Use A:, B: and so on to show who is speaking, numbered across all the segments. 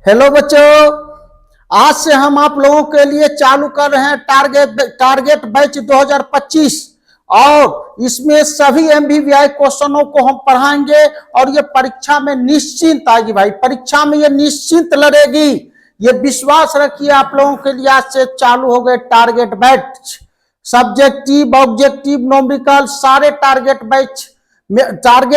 A: Hello बच्चों, आज से हम आप लोगों के लिए चालू कर रहे हैं टारगेट बैच 2025 और इसमें सभी एमवीवीआई क्वेश्चनों को हम पढ़ाएंगे और ये परीक्षा में निश्चिंत आएगी भाई। परीक्षा में ये निश्चिंत लड़ेगी, ये विश्वास रखिए। आप लोगों के लिए आज से चालू हो गए target batch. Subjective, objective, numerical सारे टारगेट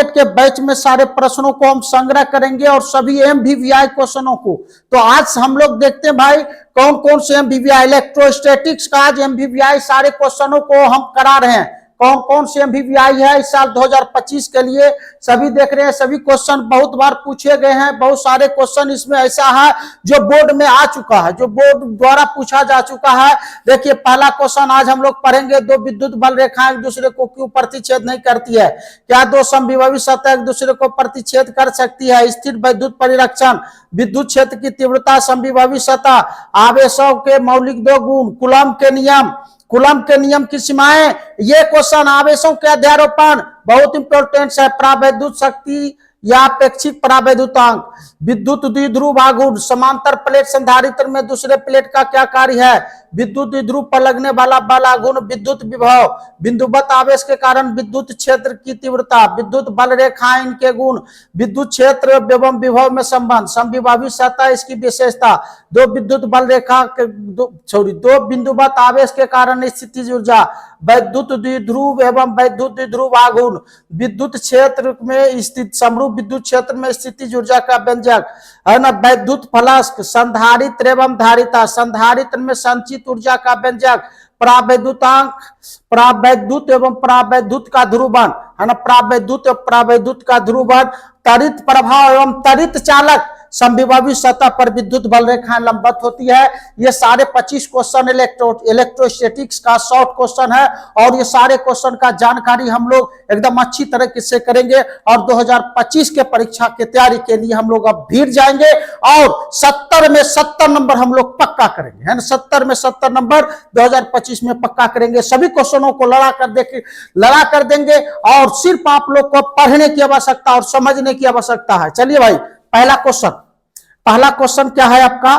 A: के बैच में सारे प्रश्नों को हम संग्रह करेंगे और सभी एमवीवीआई क्वेश्चनों को। तो आज हम लोग देखते हैं भाई कौन कौन से एमवीवीआई, इलेक्ट्रोस्टैटिक्स का आज एमवीवीआई सारे क्वेश्चनों को हम करा रहे हैं। कौन कौन से एमवीवीआई है इस साल 2025 के लिए सभी देख रहे हैं। सभी क्वेश्चन बहुत बार पूछे गए हैं, बहुत सारे क्वेश्चन इसमें ऐसा है जो बोर्ड में आ चुका है, जो बोर्ड द्वारा पूछा जा चुका है। देखिए पहला क्वेश्चन आज हम लोग पढ़ेंगे, दो विद्युत बल रेखाएं एक दूसरे को क्यों प्रतिच्छेद नहीं करती है? क्या दो समविभवी सतह एक दूसरे को प्रतिच्छेद कर सकती है? स्थिर वैद्युत परिरक्षण, विद्युत क्षेत्र की तीव्रता, समविभवी सतह, आवेशों के मौलिक दो गुण, कूलम के नियम की सीमाएं, ये क्वेश्चन, आवेशों के अध्यारोपण बहुत इंपॉर्टेंट है, परावैद्युत शक्ति या अपेक्षिक परावैद्युतांक, विद्युत द्विध्रुव आघूर्ण, समांतर प्लेट संधारित्र में दूसरे प्लेट का क्या कार्य है, विद्युत द्विध्रुव पर लगने वाला बल आघूर्ण, विद्युत विभव, बिंदुवत आवेश के कारण विद्युत क्षेत्र की तीव्रता, विद्युत बल रेखाएं इनके गुण, विद्युत क्षेत्र एवं विभव में संबंध, समविभवी सतह इसकी विशेषता, दो विद्युत बल रेखा के दो बिंदुवत आवेश के कारण स्थितिज ऊर्जा, वैद्युत द्विध्रुव एवं वैद्युत द्विध्रुव आघूर्ण, विद्युत क्षेत्र में स्थित समरूप विद्युत क्षेत्र में स्थितिज ऊर्जा का व्यंजक है ना, वैद्युत फलस्क, संधारित्र एवं धारिता, संधारित्र में संचित ऊर्जा का व्यंजक, परावैद्युतांक, परावैद्युत एवं परावैद्युत का ध्रुवण है ना, परावैद्युत एवं परावैद्युत का ध्रुवण, त्वरित प्रभाव एवं त्वरित चालक, समविभवी सतह पर विद्युत बल रेखाएं लंबवत होती है। ये सारे 25 क्वेश्चन इलेक्ट्रोस्टैटिक्स का शॉर्ट क्वेश्चन है और ये सारे क्वेश्चन का जानकारी हम लोग एकदम अच्छी तरह से करेंगे और 2025 के परीक्षा की तैयारी के लिए हम लोग अब भीड़ जाएंगे और 70 में 70 नंबर हम लोग पक्का करेंगे, है ना। 70 में 70 नंबर 2025 में पक्का करेंगे। सभी क्वेश्चनों को लड़ा कर देंगे और सिर्फ आप लोग को पढ़ने की आवश्यकता और समझने की आवश्यकता है। चलिए भाई, पहला क्वेश्चन क्या है आपका?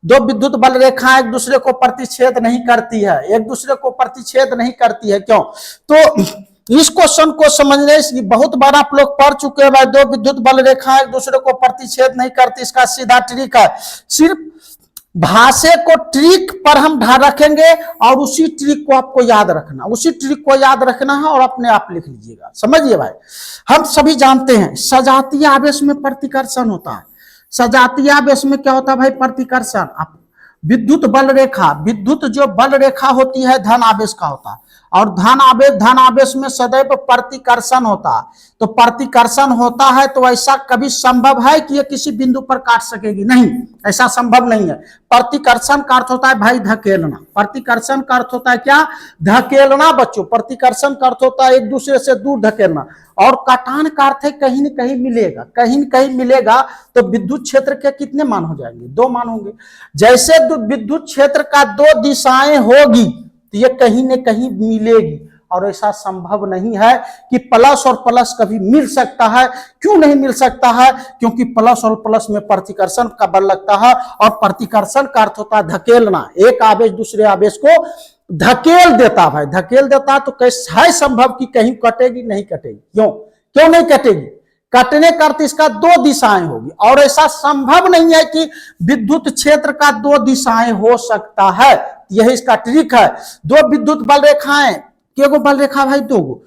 A: दो विद्युत बल रेखाएं एक दूसरे को प्रतिच्छेद नहीं करती है, एक दूसरे को प्रतिच्छेद नहीं करती है, क्यों? तो इस क्वेश्चन को समझने से बहुत बार आप लोग पढ़ चुके हैं भाई, दो विद्युत बल रेखाएं एक दूसरे को प्रतिच्छेद नहीं करती। इसका सीधा ट्रिक है, सिर्फ भाषा को ट्रिक पर हम रखेंगे और उसी ट्रिक को आपको याद रखना, उसी ट्रिक को याद रखना है और अपने आप लिख लीजिएगा। समझिए भाई, हम सभी जानते हैं सजातीय आवेश में प्रतिकर्षण होता है। सजातीय आवेश में क्या होता है भाई? प्रतिकर्षण। विद्युत बल रेखा, विद्युत जो बल रेखा होती है धन आवेश का होता है और धन आवेश में सदैव प्रतिकर्षण होता है। तो प्रतिकर्षण होता है तो ऐसा कभी संभव है कि ये किसी बिंदु पर काट सकेगी? नहीं, ऐसा संभव नहीं है। प्रतिकर्षण का अर्थ होता है भाई धकेलना। प्रतिकर्षण का अर्थ होता है क्या? धकेलना बच्चों। प्रतिकर्षण का अर्थ होता है एक दूसरे से दूर धकेलना और कटान का अर्थ है कहीं न कहीं मिलेगा, कहीं न कहीं मिलेगा। तो विद्युत क्षेत्र के कितने मान हो जाएंगे? दो मान होंगे। जैसे विद्युत क्षेत्र का दो दिशाएं होगी तो ये कहीं न कहीं मिलेगी और ऐसा संभव नहीं है कि प्लस और प्लस कभी मिल सकता है। क्यों नहीं मिल सकता है? क्योंकि प्लस और प्लस में प्रतिकर्षण का बल लगता है और प्रतिकर्षण का अर्थ होता है धकेलना। एक आवेश दूसरे आवेश को धकेल देता है, धकेल देता। तो कैसे है संभव कि कहीं कटेगी? नहीं कटेगी। क्यों नहीं कटेगी? कटने का अर्थ इसका दो दिशाएं होगी और ऐसा संभव नहीं है कि विद्युत क्षेत्र का दो दिशाएं हो सकता है। यही इसका ट्रिक है। दो विद्युत बल रेखाएं, केगो बल रेखा भाई? दो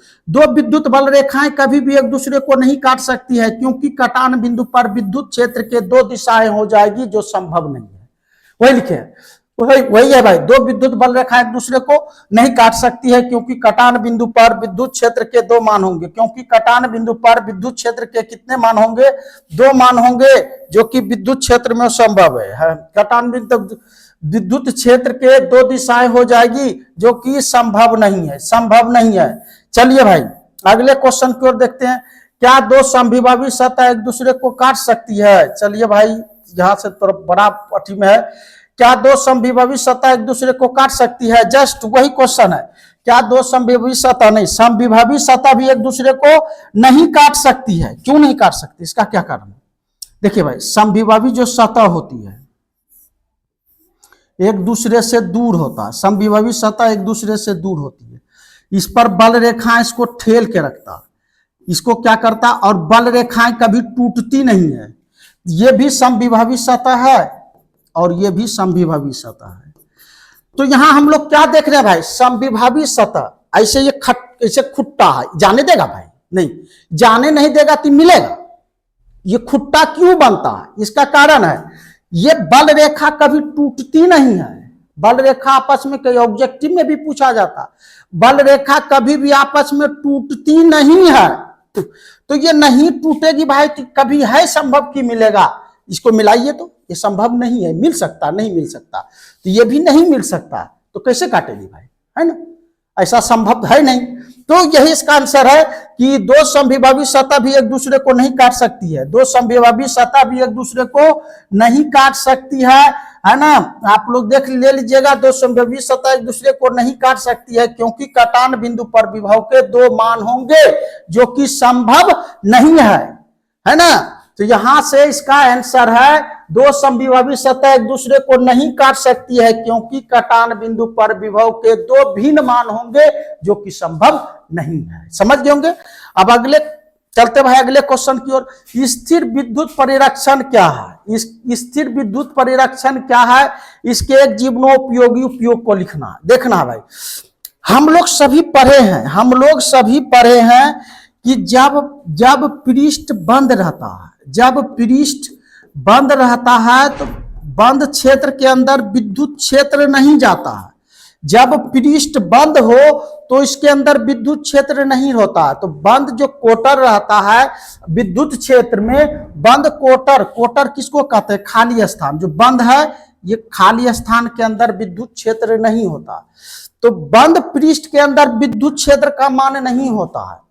A: विद्युत बल रेखाएं कभी भी एक दूसरे को नहीं काट सकती है, क्योंकि कटान बिंदु पर विद्युत क्षेत्र के दो दिशाएं हो जाएगी, जो संभव नहीं है। वही लिखे, वही है भाई। दो विद्युत बल रेखा एक दूसरे को नहीं काट सकती है क्योंकि कटान बिंदु पर विद्युत क्षेत्र के दो मान होंगे। क्योंकि कटान बिंदु पर विद्युत क्षेत्र के कितने मान होंगे? दो मान होंगे, जो कि विद्युत क्षेत्र में संभव है। कटान बिंदु विद्युत क्षेत्र के दो दिशाएं हो जाएगी, जो कि संभव नहीं है, संभव नहीं है। चलिए भाई, अगले क्वेश्चन की ओर देखते हैं। क्या दो समविभवी सतह एक दूसरे को काट सकती है? चलिए भाई, यहां से थोड़ा बड़ा पट्टी में है। क्या दो समविभवी सतह एक दूसरे को काट सकती है? जस्ट वही क्वेश्चन है। क्या दो समविभवी सतह? नहीं, समविभवी सतह भी एक दूसरे को नहीं काट सकती है। क्यों नहीं काट सकती? इसका क्या कारण है? देखिए भाई, समविभावी जो सतह होती है एक दूसरे से दूर होता है, समविभावी सतह एक दूसरे से दूर होती है, इस पर बल रेखाएं इसको ठेल के रखता, इसको क्या करता, और बल रेखाएं कभी टूटती नहीं है। ये भी समविभावी सतह है और ये भी समविभावी सतह है। तो यहां हम लोग क्या देख रहे हैं भाई, समविभावी सतह ऐसे ये ऐसे खुट्टा है, जाने देगा भाई? नहीं, जाने नहीं देगा तो मिलेगा। ये खुट्टा क्यों बनता है? इसका कारण है ये बल रेखा कभी टूटती नहीं है। बल रेखा आपस में कई ऑब्जेक्टिव में भी पूछा जाता, बल रेखा कभी भी आपस में टूटती नहीं है। तो ये नहीं टूटेगी भाई, तो कभी है संभव कि मिलेगा? इसको मिलाइए तो ये संभव नहीं है, मिल सकता नहीं मिल सकता, तो ये भी नहीं मिल सकता, तो कैसे काटेगी भाई, है ना? ऐसा संभव है नहीं। तो यही इसका आंसर है कि दो समविभावी सतह भी एक दूसरे को नहीं काट सकती है, दो समविभावी सतह भी एक दूसरे को नहीं काट सकती है ना? आप लोग देख ले लीजिएगा, दो समविभावी सतह एक दूसरे को नहीं काट सकती है, क्योंकि कटान बिंदु पर विभव के दो मान होंगे जो कि संभव नहीं है ना? तो यहां से इसका आंसर है दो समविभावी सतह एक दूसरे को नहीं काट सकती है, क्योंकि कटान बिंदु पर विभव के दो भिन्न मान होंगे जो कि संभव नहीं है। समझ गए होंगे? अब अगले चलते भाई अगले क्वेश्चन की ओर। स्थिर विद्युत परिरक्षण क्या है? स्थिर विद्युत परिरक्षण क्या है? इसके एक जीवनोपयोगी उपयोग को लिखना, देखना भाई। हम लोग सभी पढ़े हैं कि जब पृष्ठ बंद रहता है, जब पृष्ठ बंद रहता है तो बंद क्षेत्र के अंदर विद्युत क्षेत्र नहीं जाता है। जब पृष्ठ बंद हो तो इसके अंदर विद्युत क्षेत्र नहीं होता। तो बंद जो कोटर रहता है विद्युत क्षेत्र में, बंद कोटर किसको कहते हैं? खाली स्थान। जो बंद है ये खाली स्थान के अंदर विद्युत क्षेत्र नहीं होता। तो बंद पृष्ठ के अंदर विद्युत क्षेत्र का मान नहीं होता है।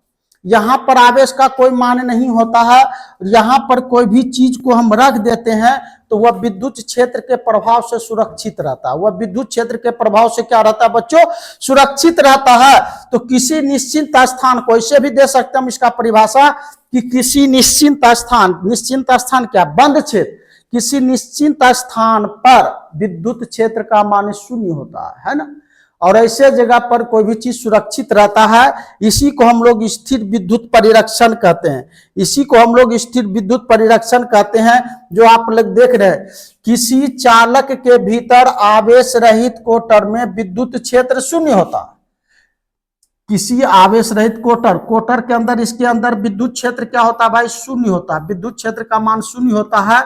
A: यहां पर आवेश का कोई मान नहीं होता है। यहां पर कोई भी चीज को हम रख देते हैं तो वह विद्युत क्षेत्र के प्रभाव से सुरक्षित रहता है। वह विद्युत क्षेत्र के प्रभाव से क्या रहता है बच्चों? सुरक्षित रहता है। तो किसी निश्चित स्थान को ऐसे भी दे सकते हम इसका परिभाषा कि किसी निश्चित स्थान क्या? बंद क्षेत्र। किसी निश्चित स्थान पर विद्युत क्षेत्र का मान शून्य होता है ना? और ऐसे जगह पर कोई भी चीज सुरक्षित रहता है, इसी को हम लोग स्थिर विद्युत परिरक्षण कहते हैं। इसी को हम लोग स्थिर विद्युत परिरक्षण कहते हैं। जो आप लोग देख रहे हैं, किसी चालक के भीतर आवेश रहित कोटर में विद्युत क्षेत्र शून्य होता है। किसी आवेश रहित कोटर के अंदर, इसके अंदर विद्युत क्षेत्र क्या होता है भाई? शून्य होता है। विद्युत क्षेत्र का मान शून्य होता है।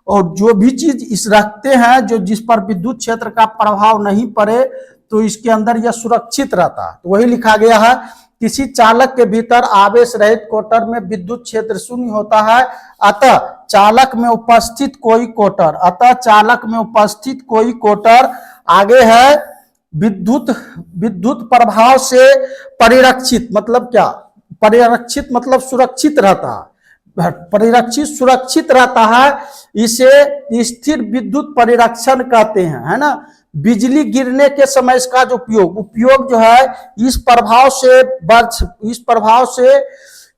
A: और जो भी चीज इस रखते हैं जो जिस पर विद्युत क्षेत्र का प्रभाव नहीं पड़े तो इसके अंदर यह सुरक्षित रहता है। तो वही लिखा गया है, किसी चालक के भीतर आवेश रहित कोटर में विद्युत क्षेत्र शून्य होता है, अतः चालक में उपस्थित कोई कोटर आगे है विद्युत प्रभाव से परिरक्षित। मतलब क्या? परिरक्षित मतलब सुरक्षित रहता है। सुरक्षित रहता है, इसे स्थिर विद्युत परिरक्षण कहते हैं, है ना? बिजली गिरने के समय इसका जो उपयोग जो है इस प्रभाव से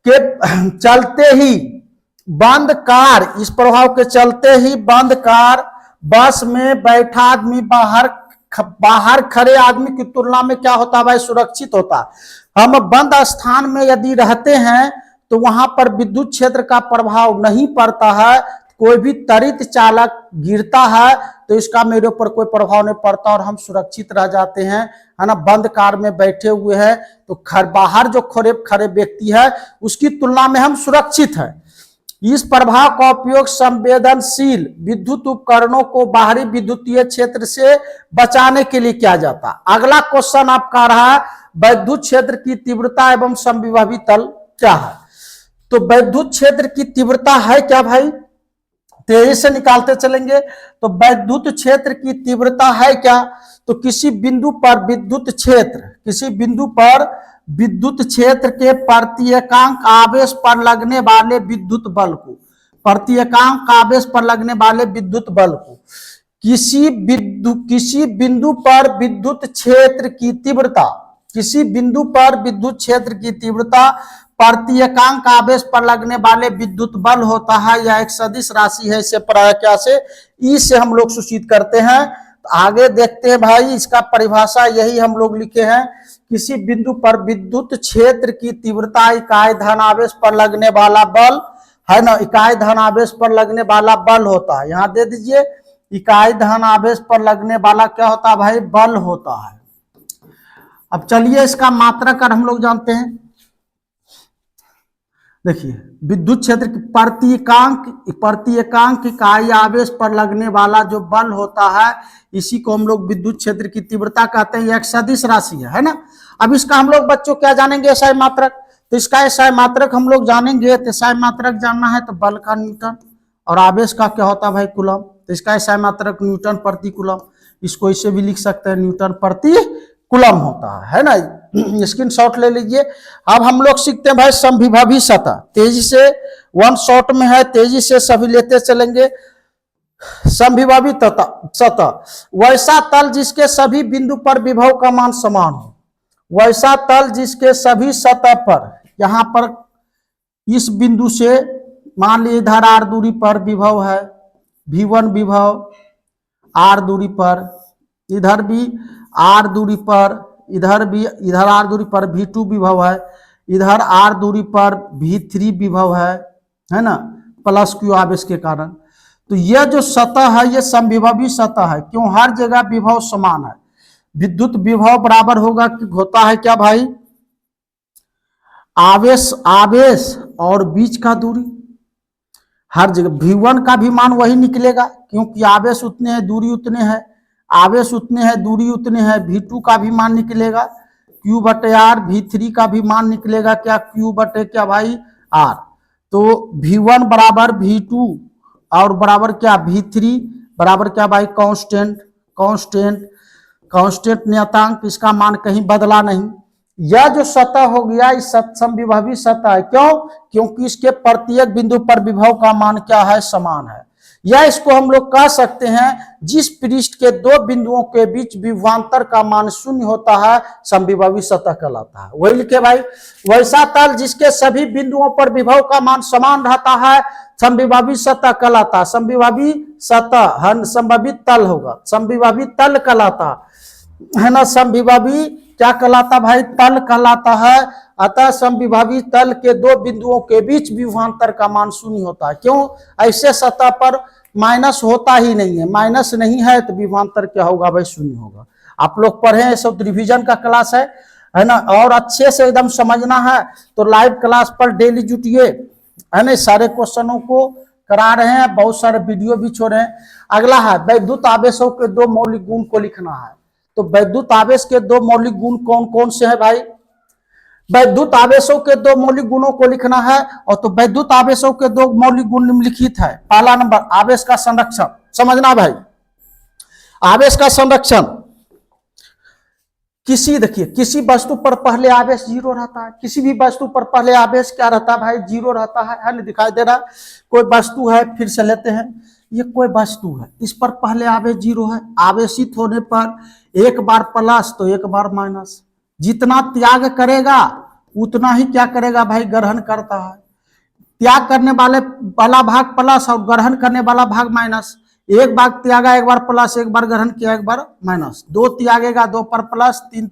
A: के चलते ही बंद कार, इस प्रभाव के चलते ही बंद कार बस में बैठा आदमी बाहर खड़े आदमी की तुलना में क्या होता है भाई? सुरक्षित होता। हम बंद स्थान में यदि रहते हैं तो वहां पर विद्युत क्षेत्र का प्रभाव नहीं पड़ता है। कोई भी त्वरित चालक गिरता है तो इसका मेरे ऊपर कोई प्रभाव नहीं पड़ता और हम सुरक्षित रह जाते हैं, है ना? बंद कार में बैठे हुए हैं तो बाहर जो खड़े व्यक्ति है उसकी तुलना में हम सुरक्षित हैं। इस प्रभाव का उपयोग संवेदनशील विद्युत उपकरणों को बाहरी विद्युतीय क्षेत्र से बचाने के लिए किया जाता है। अगला क्वेश्चन आपका रहा, विद्युत क्षेत्र की तीव्रता एवं समविभावी तल क्या है? तो विद्युत क्षेत्र की तीव्रता है क्या भाई? तेजी से निकालते चलेंगे। तो विद्युत क्षेत्र की तीव्रता है क्या? तो किसी बिंदु पर विद्युत क्षेत्र के प्रत्येकांक आवेश पर लगने वाले विद्युत बल को किसी बिंदु पर विद्युत क्षेत्र की तीव्रता प्रत्येकांक आवेश पर लगने वाले विद्युत बल होता है। यह एक सदिश राशि है। इसे क्या से ई से हम लोग सूचित करते हैं। तो आगे देखते हैं भाई, इसका परिभाषा यही हम लोग लिखे हैं। किसी बिंदु पर विद्युत क्षेत्र की तीव्रता इकाई धनावेश पर लगने वाला बल है ना, इकाई धनावेश पर लगने वाला बल होता है। यहां दे दीजिए, इकाई धनावेश पर लगने वाला क्या होता है भाई, बल होता है। अब चलिए इसका मात्रक हम लोग जानते हैं। देखिए, विद्युत क्षेत्र की प्रत्येकांक इकाई आवेश पर लगने वाला जो बल होता है, इसी को हम लोग विद्युत क्षेत्र की तीव्रता कहते हैं। यह एक सदिश राशि है ना। अब इसका हम लोग बच्चों क्या जानेंगे, एसआई मात्रक। तो इसका एसआई मात्रक हम लोग जानेंगे। तो एसआई मात्रक जानना है तो बल का न्यूटन और आवेश का क्या होता है भाई, कूलम। तो इसका एसआई मात्रक न्यूटन प्रति कूलम। इसको इसे भी लिख सकते हैं, न्यूटन प्रति कूलम होता है ना। स्क्रीनशॉट ले लीजिए। अब हम लोग सीखते हैं भाई समविभवी सतह। तेजी से, वन शॉट में है, तेजी से सभी लेते चलेंगे। समविभवी सतह, वैसा तल जिसके सभी बिंदु पर विभव का मान समान हो। वैसा तल जिसके सभी सतह पर, यहां पर इस बिंदु से मान लीजिए इधर आर दूरी पर विभव है, V1 विभव आर दूरी पर, इधर भी आर दूरी पर, इधर भी, इधर आर दूरी पर V2 विभव है, इधर आर दूरी पर V3 विभव है ना, प्लस Q आवेश के कारण। तो यह जो सतह है ये समविभवी सतह है। क्यों, हर जगह विभव समान है। विद्युत विभव बराबर होता है क्या भाई, आवेश और बीच का दूरी। हर जगह V1 का भी मान वही निकलेगा, क्योंकि आवेश उतने हैं, दूरी उतने हैं। आवेश उतने हैं, दूरी उतने हैं। V2 का भी मान निकलेगा Q बटे R। V3 का भी मान निकलेगा क्या, Q बटे क्या भाई, R। तो V1 बराबर V2 और बराबर क्या V3 बराबर क्या भाई, कांस्टेंट नियतांक। इसका मान कहीं बदला नहीं। यह जो सतह हो गया, इस समविभवी सतह है। क्यों, क्योंकि इसके प्रत्येक बिंदु पर विभव का मान क्या है, समान है। या इसको हम लोग कह सकते हैं, जिस पृष्ठ के दो बिंदुओं के बीच विभवांतर का मान शून्य होता है, समविभवी सतह कहलाता है। वही लिखे भाई, वैसा तल जिसके सभी बिंदुओं पर विभव का मान समान रहता है, समविभवी सतह कहलाता है। समविभवी सतह समविभवी तल होगा, समविभवी तल कहलाता है ना। समविभवी क्या कहलाता भाई, तल कहलाता है। अतः समविभवी तल के दो बिंदुओं के बीच विभवांतर का मान शून्य होता है। क्यों, ऐसे सतह पर माइनस होता ही नहीं है। माइनस नहीं है तो विभवांतर क्या होगा भाई, शून्य होगा। आप लोग पढ़े हैं, सब रिवीजन का क्लास है ना, और अच्छे से एकदम समझना है तो लाइव क्लास पर डेली जुटिए, है ना। सारे क्वेश्चनों को करा रहे हैं, बहुत सारे वीडियो भी छोड़े हैं। अगला है वैद्युत आवेशों के दो मौलिक गुण को लिखना है। तो वैद्युत आवेश के दो मौलिक गुण कौन कौन से हैं भाई, वैद्युत आवेशों के दो मौलिक गुणों को लिखना है। और तो वैद्युत आवेशों के दो मौलिक गुण निम्नलिखित है। पहला नंबर, आवेश का संरक्षण। समझना भाई, आवेश का संरक्षण। देखिए, किसी वस्तु पर पहले आवेश 0 रहता है। किसी भी वस्तु पर पहले आवेश क्या रहता है भाई, 0 रहता है ना। दिखाई दे रहा है, कोई वस्तु है, फिर से लेते हैं। ये कोई वस्तु है, इस पर पहले आवेश 0 है। आवेशित होने पर एक बार प्लस तो एक बार माइनस। जितना त्याग करेगा उतना ही क्या करेगा भाई, ग्रहण करता है। त्याग करने वाला भाग प्लस और ग्रहण करने वाला भाग माइनस। एक बार त्यागा, एक बार प्लस, एक बार ग्रहण किया, एक बार माइनस। 2 त्यागेगा, 2 पर प्लस, 3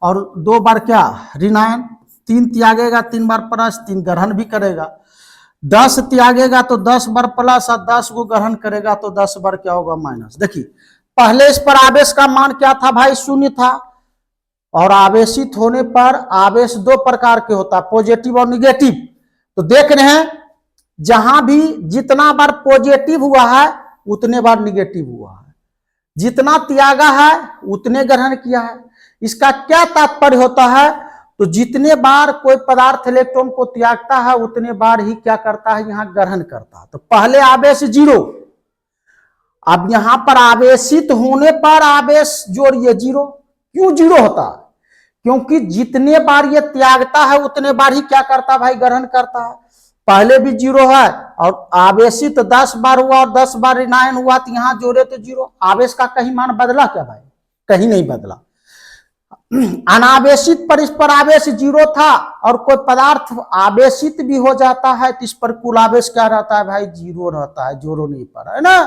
A: और 2 बार क्या ऋणायन। 3 त्यागेगा, 3 बार प्लस, 3 ग्रहण भी करेगा। 10 त्यागेगा तो 10 बार प्लस और 10 को ग्रहण करेगा तो 10 बार क्या होगा, माइनस। देखिए, पहले इस पर आवेश का मान क्या था भाई, 0 था। और आवेशित होने पर आवेश 2 प्रकार के होता है, पॉजिटिव और निगेटिव। तो देख रहे हैं, जहां भी जितना बार पॉजिटिव हुआ है उतने बार निगेटिव हुआ है। जितना त्यागा है उतने ग्रहण किया है। इसका क्या तात्पर्य होता है, तो जितने बार कोई पदार्थ इलेक्ट्रॉन को त्यागता है उतने बार ही क्या करता है, यहां ग्रहण करता है। तो पहले आवेश 0, अब यहां पर आवेशित होने पर आवेश जोड़िए 0। क्यों 0 होता है, क्योंकि जितने बार ये त्यागता है उतने बार ही क्या करता है भाई, ग्रहण करता है। पहले भी 0 है और आवेशित 10 बार हुआ और 10 बार ऋणायन हुआ, तो यहां जोड़े तो 0। आवेश का कहीं मान बदला क्या भाई, कहीं नहीं बदला। अनावेशित पर इस पर आवेश जीरो था, और कोई पदार्थ आवेशित भी हो जाता है तो इस पर कुल आवेश क्या रहता है भाई, जीरो रहता है, जोरो नहीं पर, है ना।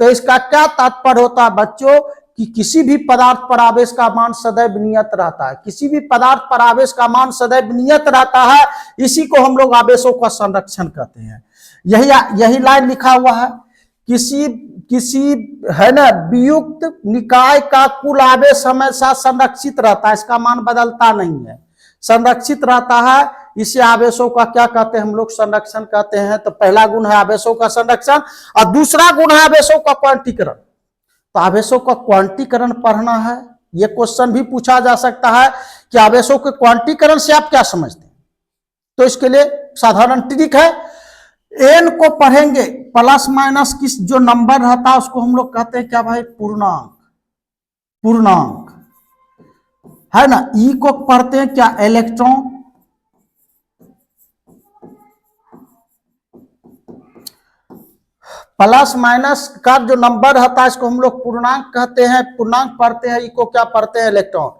A: तो इसका क्या तात्पर्य होता है बच्चों कि किसी भी पदार्थ पर आवेश का मान सदैव नियत रहता है, किसी भी पदार्थ पर आवेश का मान सदैव नियत रहता है, इसी को हम लोग आवेशों का संरक्षण कहते हैं। यही लाइन लिखा हुआ है, किसी है ना वियुक्त निकाय का कुल आवेश हमेशा संरक्षित रहता है, इसका मान बदलता नहीं है, संरक्षित रहता है। इसे आवेशों का क्या कहते हैं हम लोग, संरक्षण कहते हैं। तो पहला गुण है आवेशों का संरक्षण, और दूसरा गुण है आवेशों का क्वांटीकरण। तो आवेशों का क्वांटीकरण पढ़ना है। ये क्वेश्चन भी पूछा जा सकता है कि आवेशों के क्वांटीकरण से आप क्या समझते हैं। तो इसके लिए साधारण ट्रिक है, एन को पढ़ेंगे प्लस माइनस किस जो नंबर रहता है उसको हम लोग कहते हैं क्या भाई, पूर्णांक, पूर्णांक, है ना। ई को पढ़ते हैं क्या, इलेक्ट्रॉन, प्लस माइनस का जो नंबर रहता है इसको हम लोग पूर्णांक कहते हैं, पूर्णांक पढ़ते हैं। ई को क्या पढ़ते हैं, इलेक्ट्रॉन।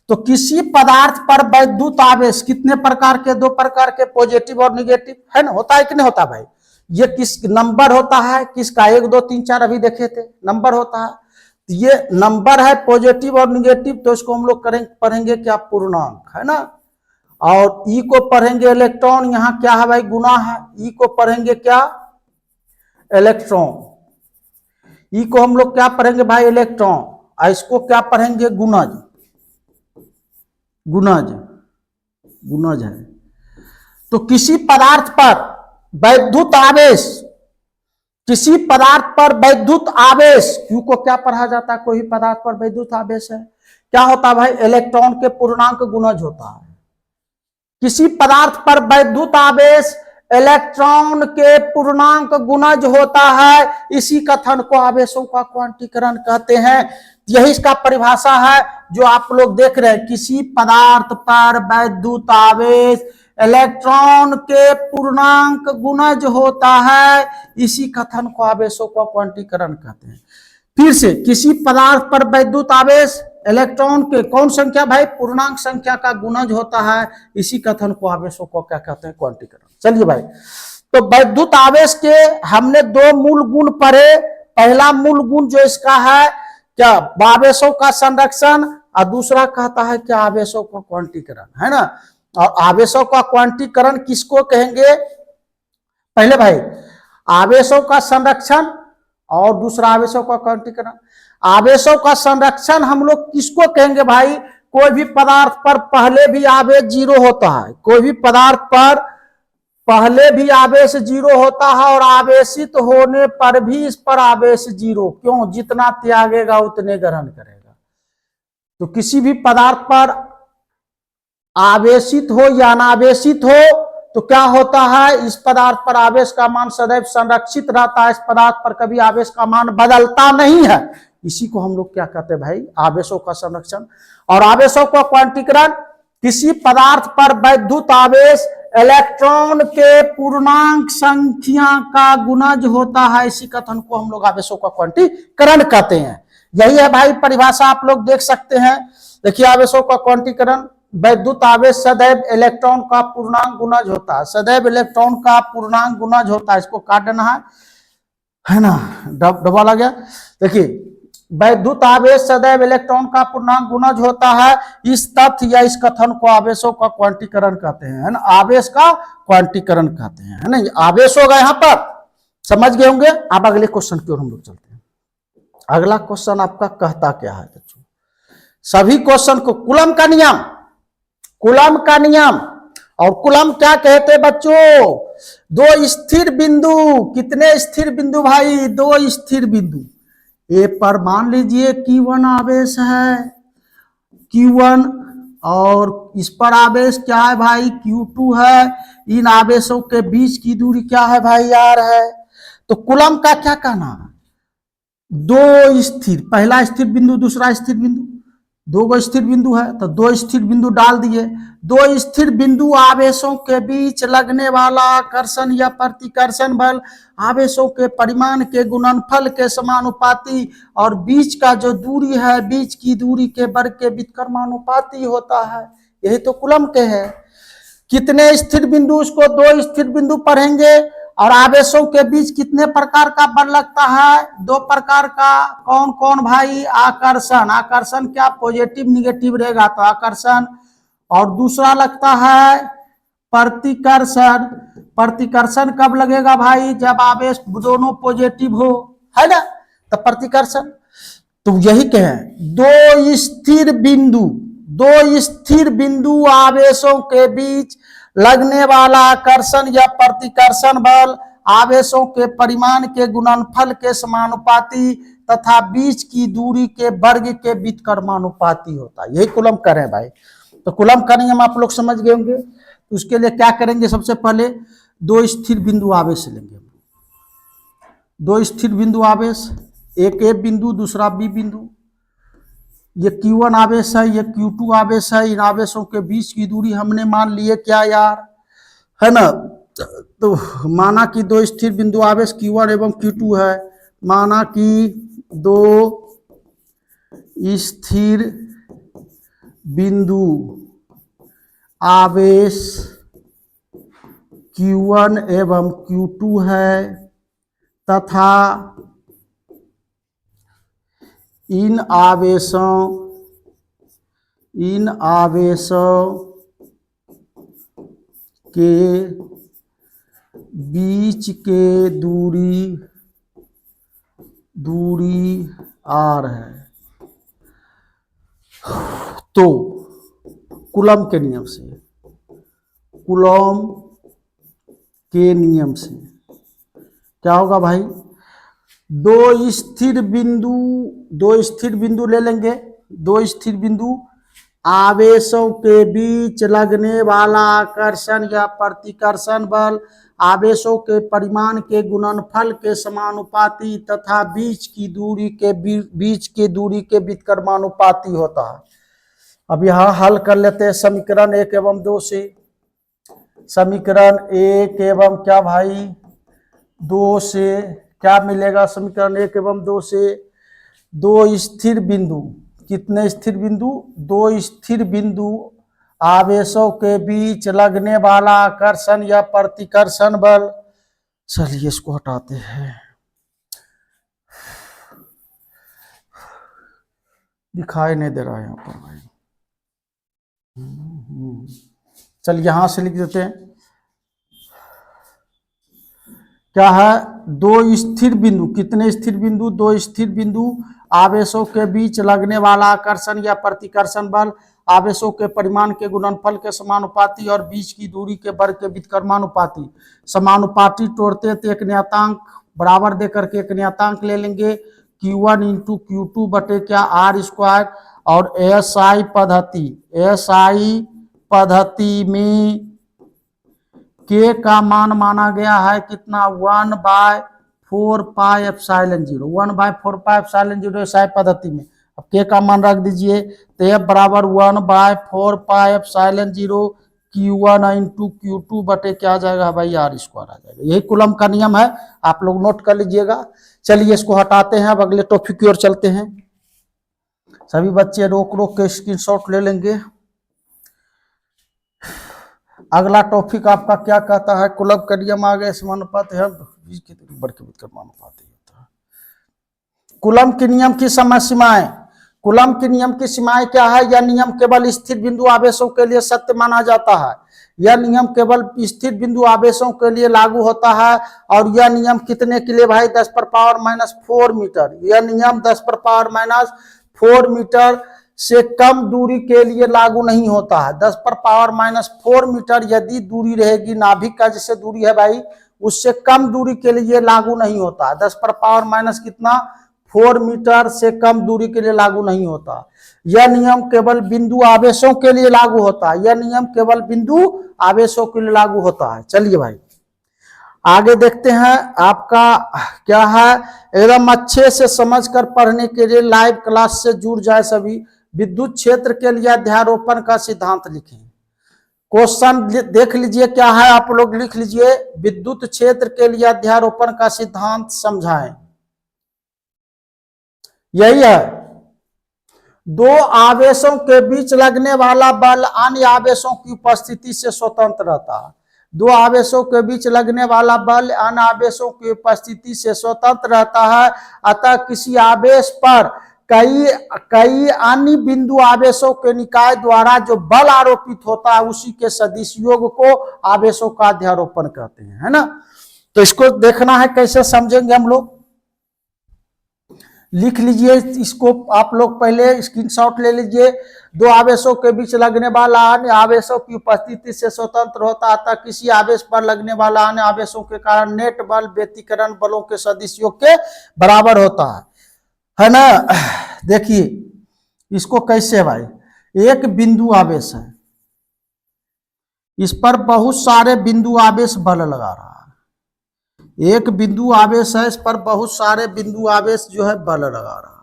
A: तो किसी पदार्थ पर वैद्युत आवेश कितने प्रकार के, दो प्रकार के, पॉजिटिव और निगेटिव, है ना, होता है कि नहीं होता भाई। ये किस नंबर होता है, किसका, 1 2 3 4 अभी देखे थे, नंबर होता है। तो ये नंबर है पॉजिटिव और निगेटिव, तो इसको हम लोग पढ़ेंगे क्या, पूर्णांक, है ना। और ई को पढ़ेंगे इलेक्ट्रॉन, यहाँ क्या है भाई, गुना है। ई को पढ़ेंगे क्या, इलेक्ट्रॉन। ई को हम लोग क्या पढ़ेंगे भाई, इलेक्ट्रॉन, और इसको क्या पढ़ेंगे, गुणज, गुणज, गुणज है। तो किसी पदार्थ पर वैद्युत आवेश, किसी पदार्थ पर वैद्युत आवेश, क्यू को क्या पढ़ा जाता है, कोई पदार्थ पर वैद्युत आवेश है, क्या होता है भाई, इलेक्ट्रॉन के पूर्णांक गुणज होता है। किसी पदार्थ पर वैद्युत आवेश इलेक्ट्रॉन के पूर्णांक गुणज होता है, इसी कथन को आवेशों का क्वांटीकरण कहते हैं। यही इसका परिभाषा है जो आप लोग देख रहे हैं, किसी पदार्थ पर वैद्युत आवेश इलेक्ट्रॉन के पूर्णांक गुणज होता है, इसी कथन को आवेशों का क्वांटीकरण कहते हैं। फिर से, किसी पदार्थ पर वैद्युत आवेश इलेक्ट्रॉन के कौन संख्या भाई, पूर्णांक संख्या का गुणज होता है, इसी कथन को आवेशों को क्या कहते हैं, क्वांटीकरण। चलिए भाई, तो वैद्युत आवेश के हमने 2 मूल गुण पढ़े। पहला मूल गुण जो इसका है क्या, आवेशों का संरक्षण, और दूसरा कहता है क्या, आवेशों का क्वांटीकरण, है ना। और आवेशों का क्वांटीकरण किसको कहेंगे, पहले भाई आवेशों का संरक्षण और दूसरा आवेशों का क्वांटीकरण। आवेशों का संरक्षण हम लोग किसको कहेंगे भाई, कोई भी पदार्थ पर पहले भी आवेश जीरो होता है, कोई भी पदार्थ पर पहले भी आवेश जीरो होता है, और आवेशित होने पर भी इस पर आवेश जीरो, क्यों, जितना त्यागेगा उतने ग्रहण करेगा। तो किसी भी पदार्थ पर आवेशित हो या अनावेशित हो तो क्या होता है, इस पदार्थ पर आवेश का मान सदैव संरक्षित रहता है, इस पदार्थ पर कभी आवेश का मान बदलता नहीं है। इसी को हम लोग क्या कहते हैं भाई, आवेशों का संरक्षण। और आवेशों का क्वांटीकरण, किसी पदार्थ पर वैद्युत आवेश इलेक्ट्रॉन के पूर्णांक संख्या का गुणज होता है, इसी कथन को हम लोग आवेशों का क्वांटीकरण कहते हैं। यही है भाई परिभाषा, आप लोग देख सकते हैं। देखिए, आवेशों का क्वांटीकरण, वैद्युत आवेश सदैव इलेक्ट्रॉन का पूर्णांक गुणज होता है, सदैव इलेक्ट्रॉन का पूर्णांक गुणज होता है, इसको काट देना है ना, डबल आ गया। देखिए, वैद्युत आवेश सदैव इलेक्ट्रॉन का पूर्णांक गुणज होता है, इस तथ्य या इस कथन को आवेशों का क्वांटीकरण कहते हैं, है ना, आवेश का क्वांटीकरण कहते हैं, है ना। आवेश होगा यहाँ पर, समझ गए होंगे। अब अगले क्वेश्चन की ओर हम लोग चलते हैं। अगला क्वेश्चन आपका कहता क्या है बच्चों, सभी क्वेश्चन को कूलम का नियम, कूलम का नियम, और कूलम क्या कहते हैं बच्चों, 2 स्थिर बिंदु, कितने स्थिर बिंदु भाई, 2 स्थिर बिंदु। ए पर मान लीजिए Q1 आवेश है, Q1, और इस पर आवेश क्या है भाई, Q2 है। इन आवेशों के बीच की दूरी क्या है भाई, R है। तो कूलम का क्या कहना है, 2 स्थिर, पहला स्थिर बिंदु दूसरा स्थिर बिंदु, 2 स्थिर बिंदु है तो 2 स्थिर बिंदु डाल दिए। 2 स्थिर बिंदु आवेशों के बीच लगने वाला आकर्षण या प्रतिकर्षण बल आवेशों के परिमाण के गुणनफल के समानुपाती और बीच का जो दूरी है बीच की दूरी के वर्ग के व्युत्क्रमानुपाती होता है। यही तो कूलम्ब के है। कितने स्थिर बिंदु, उसको 2 स्थिर बिंदु पढ़ेंगे। और आवेशों के बीच कितने प्रकार का बल लगता है? 2 प्रकार का। कौन कौन भाई? आकर्षण। आकर्षण क्या पॉजिटिव निगेटिव रहेगा तो आकर्षण। और दूसरा लगता है प्रतिकर्षण। प्रतिकर्षण कब लगेगा भाई? जब आवेश दोनों पॉजिटिव हो, है ना, तो प्रतिकर्षण। तो यही कहें 2 स्थिर बिंदु, 2 स्थिर बिंदु आवेशों के बीच लगने वाला आकर्षण या प्रतिकर्षण बल आवेशों के परिमाण के गुणनफल के समानुपाती तथा बीच की दूरी के वर्ग के व्युत्क्रमानुपाती होता है। यही कूलम्ब करें भाई। तो कूलम्ब का नियम आप लोग समझ गए होंगे। तो उसके लिए क्या करेंगे? सबसे पहले 2 स्थिर बिंदु आवेश लेंगे। 2 स्थिर बिंदु आवेश, एक ए बिंदु दूसरा बी बिंदु। ये Q1 आवेश है, ये Q2 आवेश है। इन आवेशों के बीच की दूरी हमने मान लिए क्या यार, है ना। तो माना कि 2 स्थिर बिंदु आवेश Q1 एवं Q2 है। माना कि 2 स्थिर बिंदु आवेश Q1 एवं Q2 है तथा इन आवेशों के बीच के दूरी r है। तो कूलम्ब के नियम से, कूलम्ब के नियम से क्या होगा भाई? 2 स्थिर बिंदु ले लेंगे। 2 स्थिर बिंदु आवेशों के बीच लगने वाला आकर्षण या प्रतिकर्षण बल आवेशों के परिमाण के गुणनफल के समानुपाती तथा बीच की दूरी के व्युत्क्रमानुपाती होता है। अब यहाँ हल कर लेते हैं समीकरण 1 एवं 2 से। समीकरण 1 एवं क्या भाई 2 से क्या मिलेगा? समीकरण 1 एवं 2 से 2 स्थिर बिंदु, कितने स्थिर बिंदु? 2 स्थिर बिंदु आवेशों के बीच लगने वाला आकर्षण या प्रतिकर्षण बल। चलिए इसको हटाते हैं, दिखाई नहीं दे रहा है यहाँ पर भाई। चलिए यहां से लिख देते हैं। क्या है? 2 स्थिर बिंदु, कितने स्थिर बिंदु? 2 स्थिर बिंदु आवेशों के बीच लगने वाला आकर्षण या प्रतिकर्षण बल आवेशों के परिमाण के गुणनफल के समानुपाती और बीच की दूरी के वर्ग के व्युत्क्रमानुपाती। समानुपाती तोड़ते तो एक नियतांक बराबर देकर के एक नियतांक ले लेंगे Q1 इंटू Q2 बटे क्या r²। और SI पद्धति में K का मान माना गया है कितना? 1/4 pi epsilon 0। 1/4 pi epsilon 0 SI पद्धति में। अब K का मान रख दीजिए तो F बराबर 1/4 pi epsilon 0 Q1 into Q2 बटे क्या आ जाएगा भाई r² आ जाएगा। यही कूलम्ब का नियम है, आप लोग नोट कर लीजिएगा। चलिए इसको हटाते हैं, अब अगले टॉपिक की ओर चलते हैं। सभी बच्चे रोक के स्क्रीनशॉट ले लेंगे। अगला टॉपिक आपका क्या कहता है? कूलम्ब का नियम आ गया, समानुपाती है वर्ग के व्युत्क्रमानुपाती होता है। कूलम्ब के नियम की सीमाएं। कूलम्ब के नियम की सीमाएं क्या है? यह नियम केवल स्थिर बिंदु आवेशों के लिए सत्य माना जाता है। यह नियम केवल स्थिर बिंदु आवेशों के लिए लागू होता है। और यह नियम कितने के लिए भाई? 10⁻⁻4 मीटर। यह नियम 10⁻⁻4 मीटर से कम दूरी के लिए लागू नहीं होता है। 10⁻⁻4 मीटर यदि दूरी रहेगी, नाभिक का जैसे दूरी है भाई, उससे कम दूरी के लिए लागू नहीं होता। 10⁻⁻ कितना? 4 मीटर से कम दूरी के लिए लागू नहीं होता। यह नियम केवल बिंदु आवेशों के लिए लागू होता है। यह नियम केवल बिंदु आवेशों के लिए लागू होता है। चलिए भाई आगे देखते हैं। आपका क्या है? एकदम अच्छे से समझकर पढ़ने के लिए लाइव क्लास से जुड़ जाए सभी। विद्युत क्षेत्र के लिए अध्यारोपण का सिद्धांत लिखें। क्वेश्चन देख लीजिए क्या है, आप लोग लिख लीजिए, विद्युत क्षेत्र के लिए अध्यारोपण का सिद्धांत समझाएं। यही है, दो आवेशों के बीच लगने वाला बल अन्य आवेशों की उपस्थिति से स्वतंत्र रहता है। दो आवेशों के बीच लगने वाला बल अन्य आवेशों की उपस्थिति से स्वतंत्र रहता है। अतः किसी आवेश पर कई अन्य बिंदु आवेशों के निकाय द्वारा जो बल आरोपित होता है उसी के सदिश योग को आवेशों का अध्यारोपण कहते हैं, है ना। तो इसको देखना है कैसे समझेंगे हम लोग, लिख लीजिए इसको आप लोग, पहले स्क्रीनशॉट ले लीजिए। दो आवेशों के बीच लगने वाला अन्य आवेशों की उपस्थिति से स्वतंत्र होता है। किसी आवेश पर लगने वाला अन्य आवेशों के कारण नेट बल व्यतिकरण बलों के सदिश योग के बराबर होता है ना। देखिए इसको कैसे भाई, एक बिंदु आवेश है, इस पर बहुत सारे बिंदु आवेश बल लगा रहा है। एक बिंदु आवेश है, इस पर बहुत सारे बिंदु आवेश जो है बल लगा रहा है।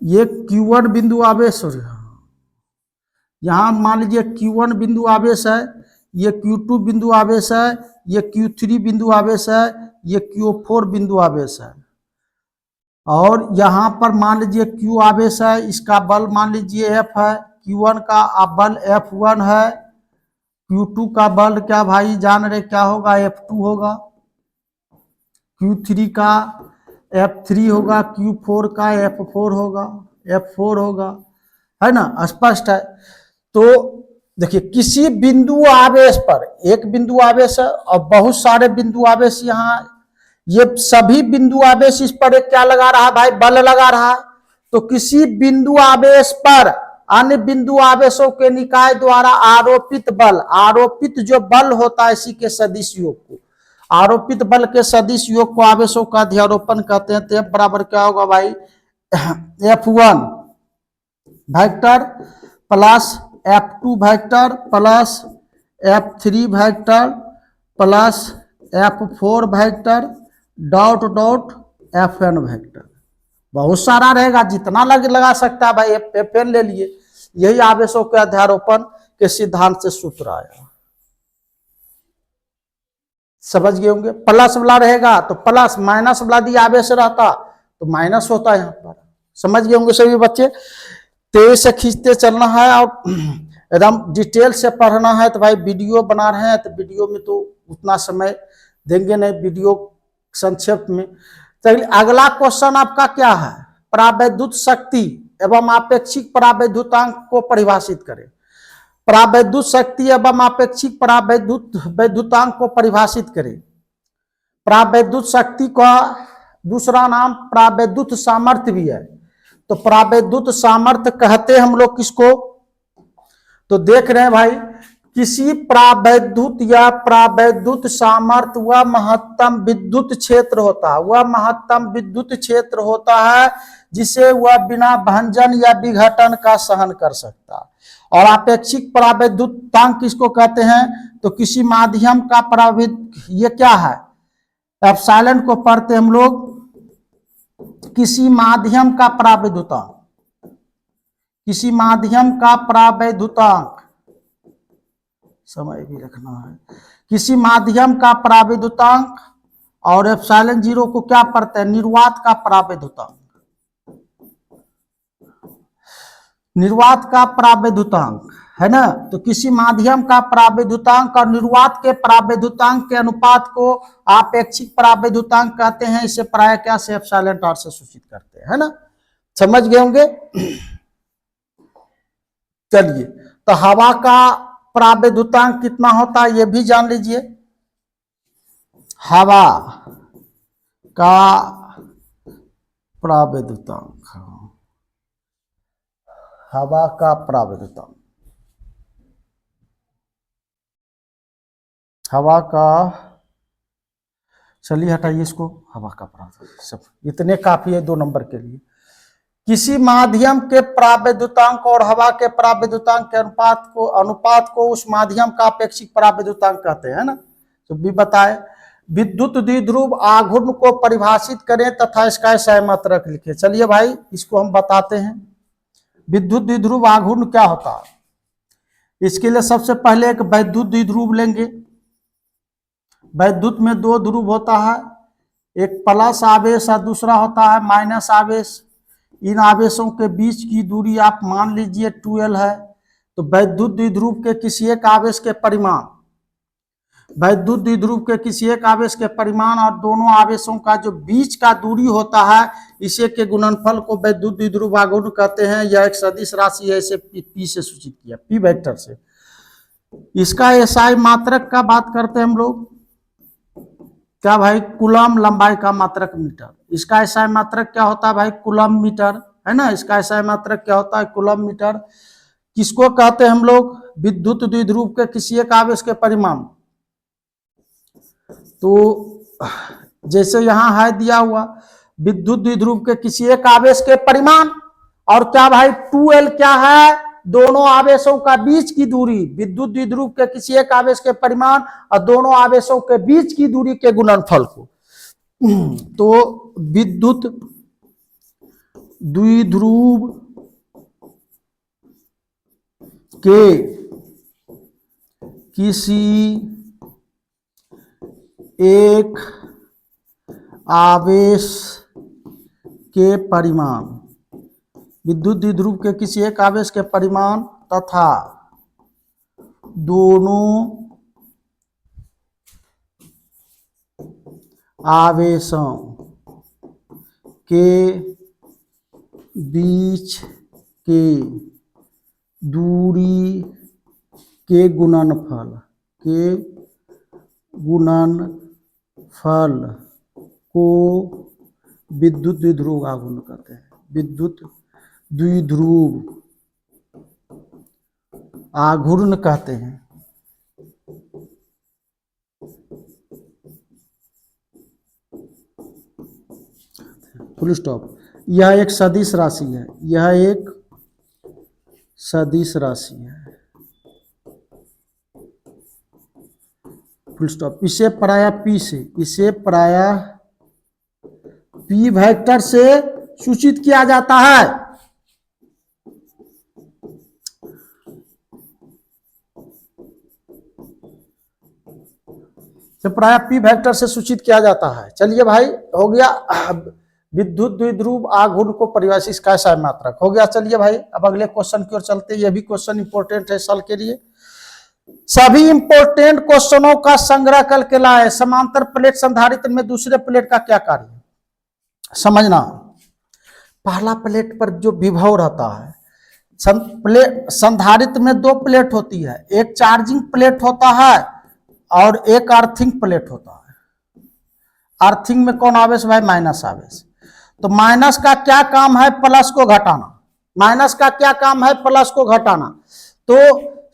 A: ये Q1 बिंदु आवेश हो रहा है, यहां मान लीजिए Q1 बिंदु आवेश है, ये Q2 बिंदु आवेश है, ये Q3 बिंदु आवेश है, ये Q4 बिंदु आवेश है। और यहां पर मान लीजिए Q आवेश है, इसका बल मान लीजिए F है, Q1 का बल F1 है, Q2 का बल क्या भाई जान रहे क्या होगा, F2 होगा, Q3 का F3 होगा, Q4 का F4 होगा, F4 होगा, है ना, स्पष्ट है। तो देखिए किसी बिंदु आवेश पर, एक बिंदु आवेश है और बहुत सारे बिंदु आवेश, यहाँ ये सभी बिंदु आवेश इस पर एक क्या लगा रहा है भाई, बल लगा रहा है। तो किसी बिंदु आवेश पर अन्य बिंदु आवेशों के निकाय द्वारा आरोपित बल, आरोपित जो बल होता है इसी के सदिश योग को, आरोपित बल के सदिश योग को आवेशों का अध्यारोपण कहते हैं। तो बराबर क्या होगा भाई, F1 vector plus F2 vector plus F3 vector plus F4 vector dot dot Fn vector. बहुत सारा रहेगा, जितना लगा सकता है भाई, Fn ले लिए। यही आवेशों के अध्यारोपण के सिद्धांत से सूत्र आया, समझ गए होंगे। प्लस वाला रहेगा तो प्लस, माइनस वाला दिया आवेश रहता तो माइनस होता है यहाँ पर, समझ गए होंगे सभी बच्चे। तेज से खींचते चलना है और एकदम डिटेल से पढ़ना है। तो भाई वीडियो बना रहे हैं तो वीडियो में तो उतना समय देंगे नहीं, वीडियो संक्षेप में। चलिए अगला क्वेश्चन आपका क्या है, परावैद्युत शक्ति एवं आपेक्षिक परावैद्युतांक को परिभाषित करें। परावैद्युत शक्ति एवं आपेक्षिक परावैद्युतांक को परिभाषित करें। परावैद्युत शक्ति का दूसरा नाम परावैद्युत सामर्थ्य भी है। तो परावैद्युत सामर्थ्य कहते हैं हम लोग किसको, तो देख रहे हैं भाई, किसी परावैद्युत या परावैद्युत सामर्थ्य वह महत्तम विद्युत क्षेत्र होता है, वह महत्तम विद्युत क्षेत्र होता है जिसे वह बिना भंजन या विघटन का सहन कर सकता है। और आपेक्षिक परावैद्युतांक किसको कहते हैं, तो किसी माध्यम का परावैद्युत, ये क्या है, एप्सिलॉन को पढ़ते हम लोग, किसी माध्यम का परावैद्युतांक, किसी माध्यम का परावैद्युतांक, समय भी रखना है, किसी माध्यम का परावैद्युतांक। और एप्सिलॉन जीरो को क्या पढ़ते हैं, निर्वात का परावैद्युतांक, निर्वात का परावैद्युतांक, है ना। तो किसी माध्यम का परावैद्युतांक और निर्वात के परावैद्युतांक के अनुपात को आपेक्षिक परावैद्युतांक कहते हैं। इसे प्राय क्या से एप्सिलॉन आर से सूचित करते हैं, है ना, समझ गए होंगे। चलिए तो हवा का परावैद्युतांक कितना होता है ये भी जान लीजिए। हवा का परावैद्युतांक, हवा का परावैद्युतांक, हवा का, चलिए हटाइए इसको, हवा का परावैद्युतांक सब इतने काफी है 2 नंबर के लिए। किसी माध्यम के परावैद्युतांक और हवा के परावैद्युतांक के अनुपात को उस माध्यम का अपेक्षिक परावैद्युतांक कहते हैं ना। तो भी बताए। विद्युत द्विध्रुव आघूर्ण को परिभाषित करें तथा इसका एसआई मात्रक लिखें। चलिए भाई इसको हम बताते हैं। विद्युत द्विध्रुव आघूर्ण क्या होता है? इसके लिए सबसे पहले एक वैद्युत द्विध्रुव लेंगे। वैद्युत में दो ध्रुव होता है, एक प्लस आवेश और दूसरा होता है माइनस आवेश। इन आवेशों के बीच की दूरी आप मान लीजिए 2L है। तो वैद्युत द्विध्रुव के किसी एक आवेश के परिमाण, वैद्युत द्विध्रुव के किसी एक आवेश के परिमाण और दोनों आवेशों का जो बीच का दूरी होता है, इसे के गुणनफल को वैद्युत द्विध्रुव आघूर्ण कहते हैं। यह एक सदिश राशि है, इसे पी से सूचित किया, पी वेक्टर से। इसका एसआई मात्रक का बात करते हैं हम लोग, क्या भाई? कूलम लंबाई का मात्रक मीटर। इसका एसआई मात्रक क्या होता है भाई? कूलम मीटर, है ना। इसका एसआई मात्रक क्या होता है? Coulomb metre. किसको कहते हैं हम लोग? विद्युत द्विध्रुव के किसी एक आवेश के परिमाण। तो जैसे यहां है दिया हुआ, विद्युत द्विध्रुव के किसी एक आवेश के परिमाण और क्या भाई 2L क्या है? दोनों आवेशों का बीच की दूरी। विद्युत द्विध्रुव के किसी एक आवेश के परिमाण और दोनों आवेशों के बीच की दूरी के गुणनफल को। तो विद्युत द्विध्रुव के किसी एक आवेश के परिमाण, विद्युत द्विध्रुव के किसी एक आवेश के परिमाण तथा दोनों आवेशों के बीच के दूरी के गुणनफल को विद्युत द्विध्रुव आघूर्ण कहते हैं। विद्युत द्विध्रुव आघूर्ण कहते हैं। Full stop. यह एक सदिश राशि है, यह एक सदिश राशि है, फुल स्टॉप। इसे प्रायः पी से, इसे प्रायः पी वेक्टर से सूचित किया जाता है। तो प्रायः पी वेक्टर से सूचित किया जाता है। चलिए भाई हो गया विद्युत द्विध्रुव आघूर्ण को परिभाषित इसका एसआई मात्रक हो गया। चलिए भाई अब अगले क्वेश्चन की ओर चलते हैं। यह भी क्वेश्चन इंपॉर्टेंट है साल के लिए। सभी इंपॉर्टेंट क्वेश्चनों का संग्रह करके लाए। समांतर प्लेट संधारित्र में दूसरे प्लेट का क्या कार्य? समझना। पहला प्लेट पर जो विभव रहता है, संधारित्र में दो प्लेट होती है, एक चार्जिंग प्लेट होता है और एक अर्थिंग प्लेट होता है। अर्थिंग में कौन आवेश भाई? माइनस आवेश। तो माइनस का क्या काम है? प्लस को घटाना। माइनस का क्या काम है? प्लस को घटाना। तो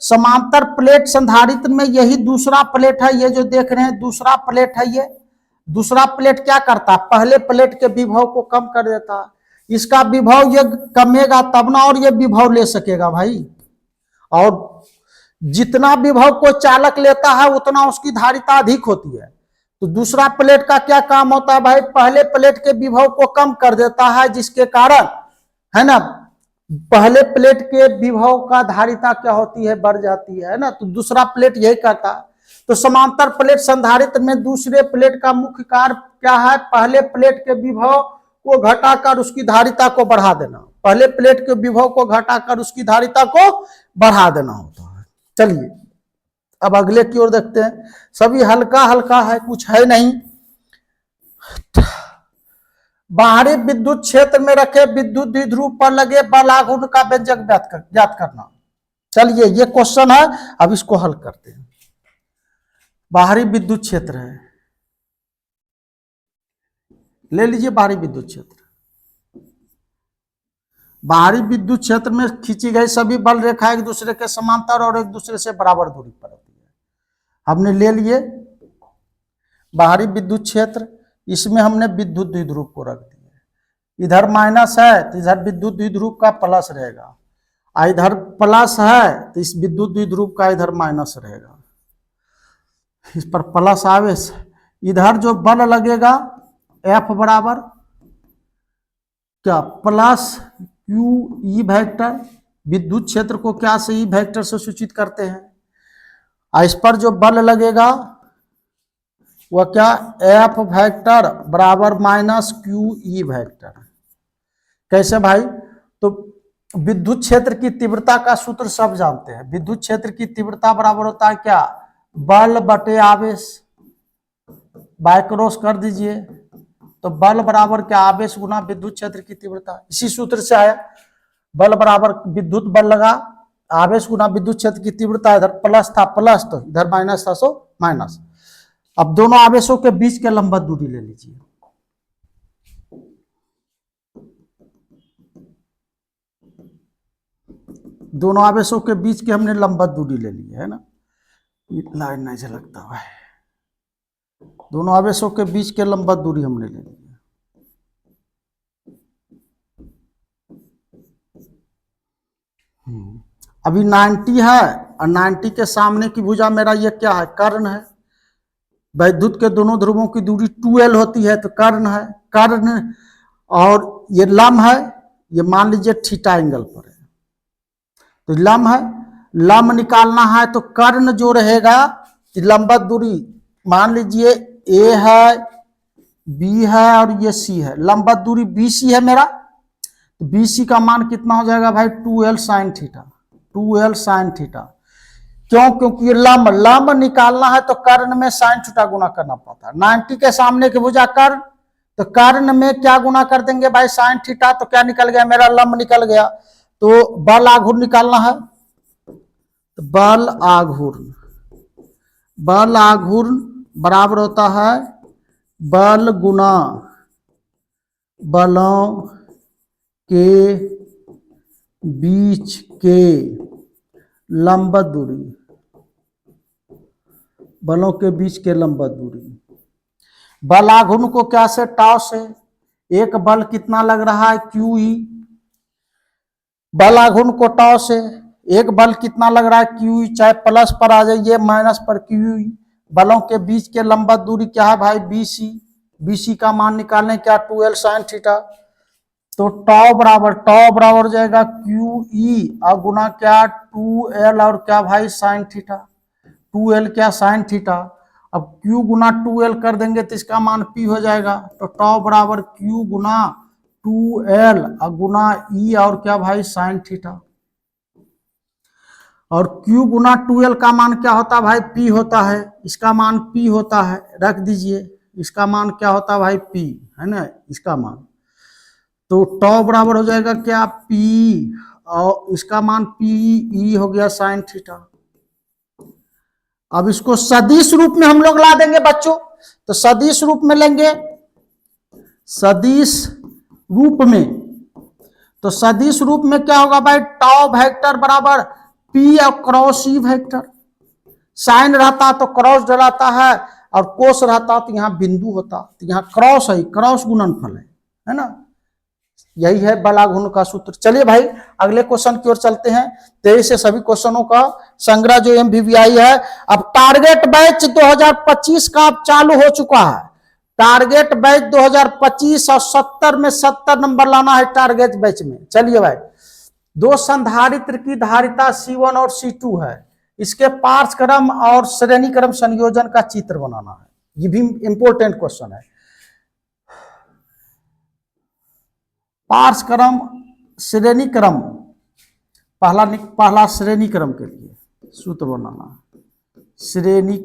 A: समांतर प्लेट संधारित्र में यही दूसरा प्लेट है, ये जो देख रहे हैं दूसरा प्लेट है। ये दूसरा प्लेट क्या करता है? पहले प्लेट के विभव को कम कर देता है। इसका विभव ये कमेगा तब ना और ये विभव ले सकेगा भाई। और जितना विभव को चालक लेता है उतना उसकी धारिता अधिक होती है। तो दूसरा प्लेट का क्या काम होता है भाई? पहले प्लेट के विभव को कम कर देता है, जिसके कारण, है ना, पहले प्लेट के विभव का धारिता क्या होती है? बढ़ जाती है ना। तो दूसरा प्लेट यही करता है। तो समांतर प्लेट संधारित्र में दूसरे प्लेट का मुख्य कार्य क्या है? पहले प्लेट के विभव को घटाकर उसकी धारिता को बढ़ा देना। पहले प्लेट के विभव को घटाकर उसकी धारिता को बढ़ा देना होता है। चलिए अब अगले की ओर देखते हैं। सभी हल्का हल्का है, कुछ है नहीं। बाहरी विद्युत क्षेत्र में रखे विद्युत द्विध्रुव पर लगे बल आघूर्ण का व्यंजक ज्ञात करना। चलिए ये क्वेश्चन है, अब इसको हल करते हैं। बाहरी विद्युत क्षेत्र है, ले लीजिए बाहरी विद्युत क्षेत्र। बाहरी विद्युत क्षेत्र में खींची गई सभी बल रेखा एक दूसरे के समांतर और एक दूसरे से बराबर दूरी पर होती है। हमने ले लिए बाहरी विद्युत क्षेत्र, इसमें हमने विद्युत द्विध्रुव को रख दिया। इधर माइनस है तो इधर विद्युत द्विध्रुव का प्लस रहेगा, इधर प्लस है तो इस विद्युत द्विध्रुव का इधर माइनस रहेगा। इस पर प्लस आवेश, इधर जो बल लगेगा F बराबर क्या प्लस क्यू ई वेक्टर, विद्युत क्षेत्र को क्या से ई वेक्टर से सूचित करते हैं। इस पर जो बल लगेगा वह क्या F वेक्टर बराबर माइनस क्यू ई वेक्टर। कैसे भाई, तो विद्युत क्षेत्र की तीव्रता का सूत्र सब जानते हैं। विद्युत क्षेत्र की तीव्रता बराबर होता है क्या, बल बटे आवेश, बाय क्रॉस कर दीजिए, तो बल बराबर क्या आवेश गुना विद्युत क्षेत्र की तीव्रता। इसी सूत्र से आया, बल बराबर विद्युत बल लगा आवेश गुना विद्युत क्षेत्र की तीव्रता, इधर प्लस था प्लस तो इधर माइनस था सो माइनस। अब दोनों आवेशों के बीच के लंबवत दूरी ले लीजिए। दोनों आवेशों के बीच के हमने लंबवत दूरी ले ली है ना, लाइन नहीं झलकता है। दोनों आवेशों के बीच के लंबवत दूरी हमने ले ली है। अभी 90 है और 90 के सामने की भुजा मेरा ये क्या है, कर्ण है। वैद्युत के दोनों ध्रुवों की दूरी 2l होती है, तो कर्ण है, कर्ण और ये लंब है, ये मान लीजिए थीटा एंगल पर है, तो लंब है, लंब निकालना है तो कर्ण जो रहेगा लंबवत दूरी मान लीजिए ए है, बी है और ये सी है, लंबवत दूरी BC है मेरा, तो BC का मान कितना हो जाएगा भाई 2l sine theta, 2l sine theta. क्यों, क्योंकि ये लंब निकालना है तो कर्ण में साइन थीटा गुना करना पड़ता है। 90 के सामने की भुजा कर्ण, तो कर्ण में क्या गुना कर देंगे भाई साइन थीटा, तो क्या निकल गया मेरा लंब निकल गया। तो बल आघूर्ण निकालना है, तो बल आघूर्ण बराबर होता है बल गुना बलों के बीच के लंबवत दूरी, बलों के बीच के लंबवत दूरी। बल आघूर्ण को क्या से, टाउ से, एक बल कितना लग रहा है QE, बल आघूर्ण को टाउ से, एक बल कितना लग रहा है QE, चाहे प्लस पर आ जाइए माइनस पर QE। बलों के बीच के लंबवत दूरी क्या है भाई BC का मान निकालने क्या 2l साइन थीटा, तो टाउ बराबर हो जाएगा QE और गुना क्या 2l और क्या भाई साइन थीटा, 2l क्या साइन थीटा। अब Q गुना 2l कर देंगे तो इसका मान P हो जाएगा, तो टाउ बराबर Q गुना 2l और गुना E और क्या भाई साइन थीटा। और Q गुना 2l का मान क्या होता है भाई P होता है, इसका मान P होता है, रख दीजिए, इसका मान क्या होता है भाई P है ना, इसका मान। तो टाउ बराबर हो जाएगा क्या P और इसका मान PE हो गया साइन थीटा। अब इसको सदिश रूप में हम लोग ला देंगे बच्चों, तो सदिश रूप में लेंगे, सदिश रूप में, तो सदिश रूप में क्या होगा भाई टाउ वेक्टर बराबर P और क्रॉस E वेक्टर। साइन रहता तो क्रॉस डलाता है और कोस रहता तो यहाँ बिंदु होता, तो यहाँ क्रॉस है, क्रॉस गुणनफल है ना। यही है बल आघूर्ण का सूत्र। चलिए भाई अगले क्वेश्चन की ओर चलते हैं। 23 से सभी क्वेश्चनों का संग्रह जो MVVI है। अब टारगेट बैच 2025 का अब चालू हो चुका है। टारगेट बैच 2025 और 70 में 70 नंबर लाना है टारगेट बैच में। चलिए भाई, दो संधारित्र की धारिता C1 और C2 है, इसके पार्श्वक्रम और श्रेणी क्रम संयोजन का चित्र बनाना है। ये भी इंपॉर्टेंट क्वेश्चन है। पार्श्वक्रम श्रेणी क्रम, पहला श्रेणी क्रम के लिए सूत्र बनाना है। श्रेणी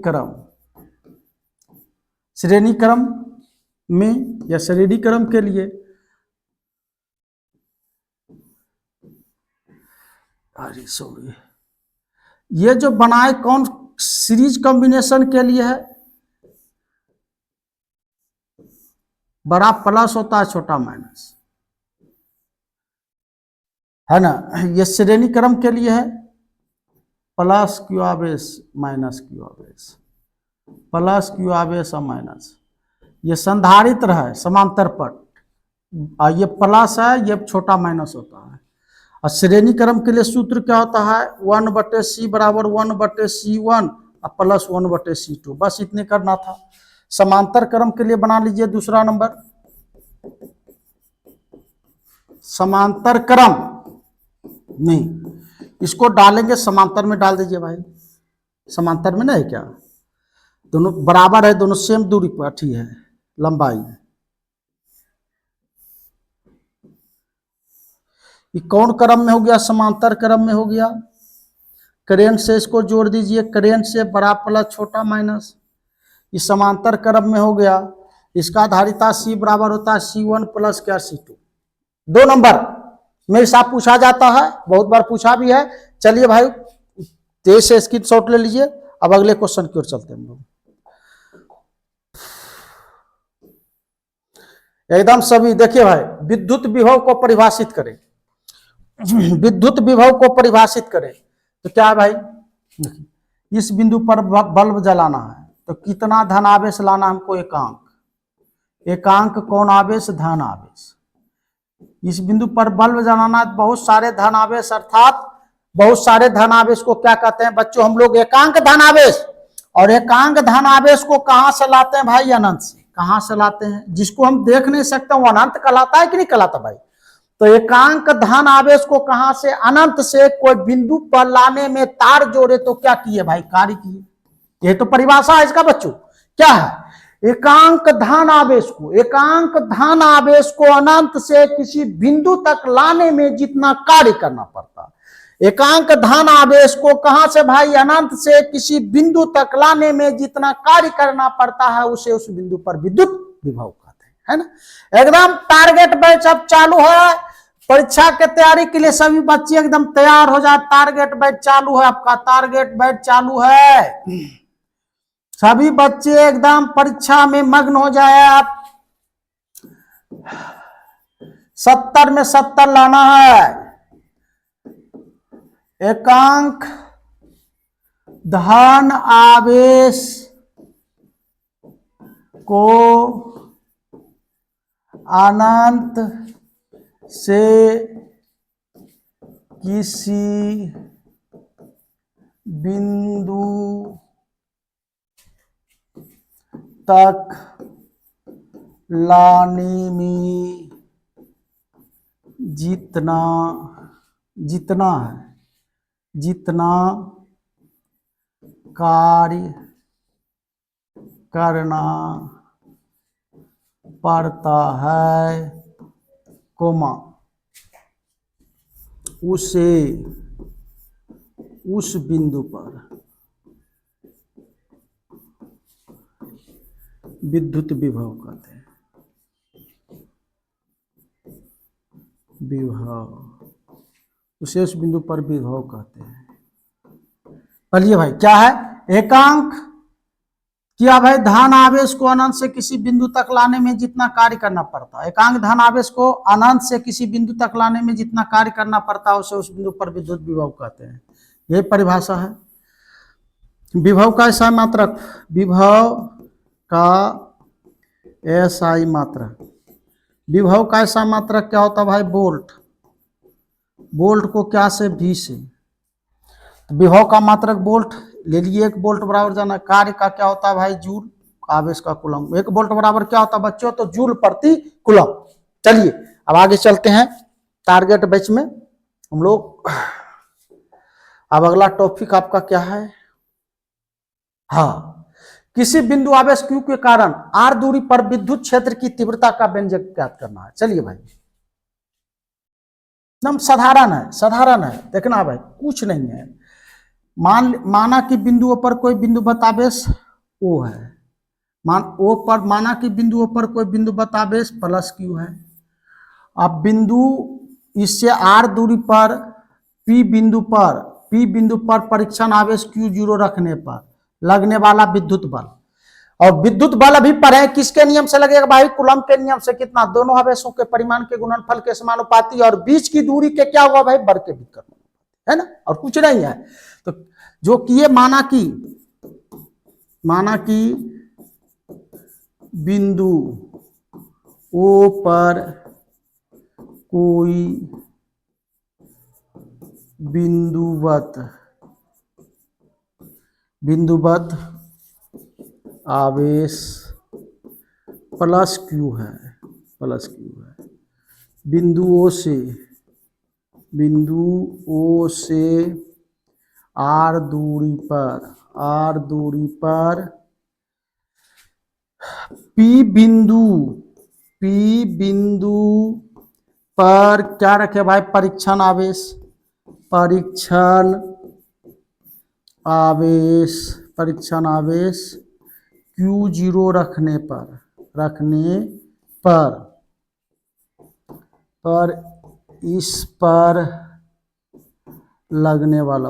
A: क्रम में या श्रेणी क्रम के लिए अरे सॉरी, ये जो बनाए कौन सीरीज कॉम्बिनेशन के लिए है, बड़ा प्लस होता है छोटा माइनस, है ना। ये श्रेणी क्रम के लिए है, प्लस क्यू आवेश माइनस क्यू आवेश, प्लस क्यू आवेश और माइनस। ये संधारित्र है समांतर पट, और ये प्लस है, ये छोटा माइनस होता है। और श्रेणी क्रम के लिए सूत्र क्या होता है 1/c बराबर 1/c1 अब +1/c2, बस इतने करना था। समांतर क्रम के लिए बना लीजिए दूसरा नंबर, समांतर क्रम नहीं, इसको डालेंगे समांतर में डाल दीजिए भाई, समांतर में नहीं क्या, दोनों बराबर है, दोनों सेम दूरी पर ठीक है, लंबाई। ये कौन क्रम में हो गया, समांतर क्रम में हो गया। करेंट से इसको जोड़ दीजिए, करेंट से बड़ा प्लस छोटा माइनस, ये समांतर क्रम में हो गया। इसका धारिता C बराबर होता है C1 प्लस क्या C2। 2 नंबर मेरे साथ पूछा जाता है, बहुत बार पूछा भी है। चलिए भाई तेज से स्क्रीनशॉट ले लीजिए। अब अगले क्वेश्चन की ओर चलते हैं हम लोग। एकदम सभी देखिए भाई, विद्युत विभव को परिभाषित करें, विद्युत विभव को परिभाषित करें तो क्या है भाई, इस बिंदु पर बल्ब जलाना है तो कितना धन आवेश लाना हमको, एकांक, एकांक कौन आवेश, धन आवेश। इस बिंदु पर बल्ब जलाना, बहुत सारे धन आवेश, अर्थात बहुत सारे धन आवेश को क्या कहते हैं बच्चों हम लोग, एकांक धन आवेश। और एकांक धन आवेश को कहां से लाते हैं भाई, अनंत से। कहां से लाते हैं, जिसको हम देख नहीं सकते वो अनंत कहलाता है कि नहीं कहलाता भाई। तो एकांक धन आवेश को कहां से, अनंत से कोई बिंदु पर लाने में तार जोड़े तो क्या किए भाई, कार्य किए। यह तो परिभाषा है इसका बच्चों, क्या है, एकांक धन आवेश को, एकांक धन आवेश को अनंत से किसी बिंदु तक लाने में जितना कार्य करना पड़ता है, एकांक धन आवेश को कहां से भाई, अनंत से किसी बिंदु तक लाने में जितना कार्य करना पड़ता है उसे उस बिंदु पर विद्युत विभव कहते हैं, है ना। एकदम टारगेट बैच अब चालू है, परीक्षा के तैयारी के लिए सभी बच्चे एकदम तैयार हो जाए। टारगेट बैच चालू है आपका, टारगेट बैच चालू है, सभी बच्चे एकदम परीक्षा में मग्न हो जाए। आप 70 में 70 लाना है। एकांक धन आवेश को अनंत से किसी बिंदु तक लाने में जितना कार्य करना पड़ता है, कोमा, उसे उस बिंदु पर विद्युत विभव कहते हैं। विभव, उसे उस बिंदु पर विभव कहते हैं। चलिए भाई क्या है, एकांक किया भाई, धन आवेश को अनंत से किसी बिंदु तक लाने में जितना कार्य करना पड़ता है, एकांक धन आवेश को अनंत से किसी बिंदु तक लाने में जितना कार्य करना पड़ता है उसे उस बिंदु पर विद्युत विभव कहते हैं। यही परिभाषा है। विभव का SI मात्रक, विभव का SI मात्रक, विभव का SI मात्रक क्या होता है भाई, वोल्ट, वोल्ट को क्या से, V से। तो विभव का मात्रक वोल्ट ले लिए, 1 वोल्ट बराबर जाना, कार्य का क्या होता है भाई, जूल, आवेश का कूलम। 1 वोल्ट बराबर क्या होता है बच्चों, तो जूल प्रति कूलम। चलिए अब आगे चलते हैं टारगेट बैच में हम लोग। अब अगला टॉपिक आपका क्या है, हाँ, किसी बिंदु आवेश Q के कारण R दूरी पर विद्युत क्षेत्र की तीव्रता का व्यंजक ज्ञात करना है। चलिए भाई एकदम साधारण है, साधारण है, देखना भाई कुछ नहीं है। माना कि बिंदुओं पर कोई बिंदुवत आवेश O है, O पर माना कि बिंदुओं पर कोई बिंदुवत आवेश +Q है। अब बिंदु इससे R दूरी पर P बिंदु पर परीक्षण आवेश Q0 रखने पर लगने वाला विद्युत बल, और विद्युत बल अभी पढ़े किसके नियम से लगेगा भाई, कूलम के नियम से। कितना, दोनों आवेशों के परिमाण के गुणनफल के समानुपाती और बीच की दूरी के क्या हुआ भाई, वर्ग के विकर्ण, है ना, और कुछ नहीं है। तो जो किए, माना कि बिंदु O पर कोई बिंदुवत बिंदुबद्ध आवेश प्लस क्यू है, प्लस क्यू है। बिंदुओं से आर दूरी पर पी बिंदु पर क्या रखे भाई, परीक्षण आवेश Q0 रखने पर इस पर लगने वाला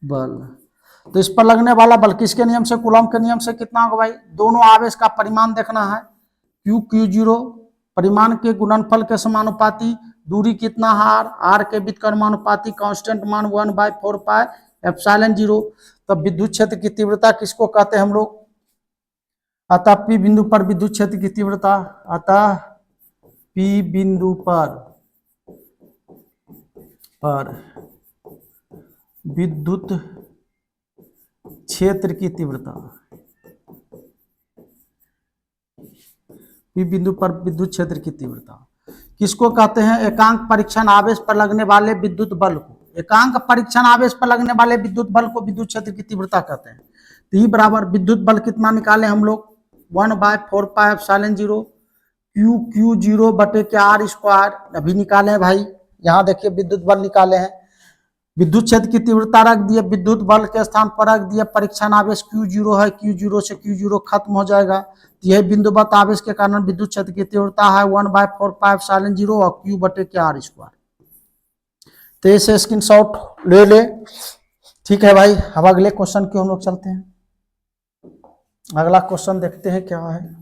A: बल, तो इस पर लगने वाला बल किसके नियम से, कूलॉम के नियम से कितना होगा भाई, दोनों आवेश का परिमाण देखना है, Q0 परिमाण के गुणनफल के समानुपाती, दूरी कितना है r के व्युत्क्रमानुपाती, कांस्टेंट मान 1/4 पाई एप्सिलॉन 0। तब विद्युत क्षेत्र की तीव्रता किसको कहते हैं हम लोग, अतः P बिंदु पर विद्युत क्षेत्र की तीव्रता, अतः P बिंदु पर विद्युत क्षेत्र की तीव्रता, P बिंदु पर विद्युत क्षेत्र की तीव्रता किसको कहते हैं, एकांक परीक्षण आवेश पर लगने वाले विद्युत बल को, एकांक परीक्षण आवेश पर लगने वाले विद्युत बल को विद्युत क्षेत्र की तीव्रता कहते हैं। तो ई बराबर विद्युत बल कितना निकाले हम लोग, 1/4 पाई एप्सिलॉन 0 Q0 बटे के r स्क्वायर, अभी निकाले हैं भाई, यहाँ देखिए विद्युत बल निकाले हैं, विद्युत क्षेत्र की तीव्रता रख दिए, विद्युत बल के स्थान पर रख दिए, परीक्षण आवेश Q0 है, Q0 से Q0 खत्म हो जाएगा, तो यह बिंदुवत आवेश के कारण विद्युत क्षेत्र की तीव्रता है 1/4 पाई एप्सिलॉन 0 और Q बटे के r स्क्वायर। तो इसे स्क्रीनशॉट ले, ठीक है भाई। अब अगले क्वेश्चन की हम लोग चलते हैं, अगला क्वेश्चन देखते हैं क्या है।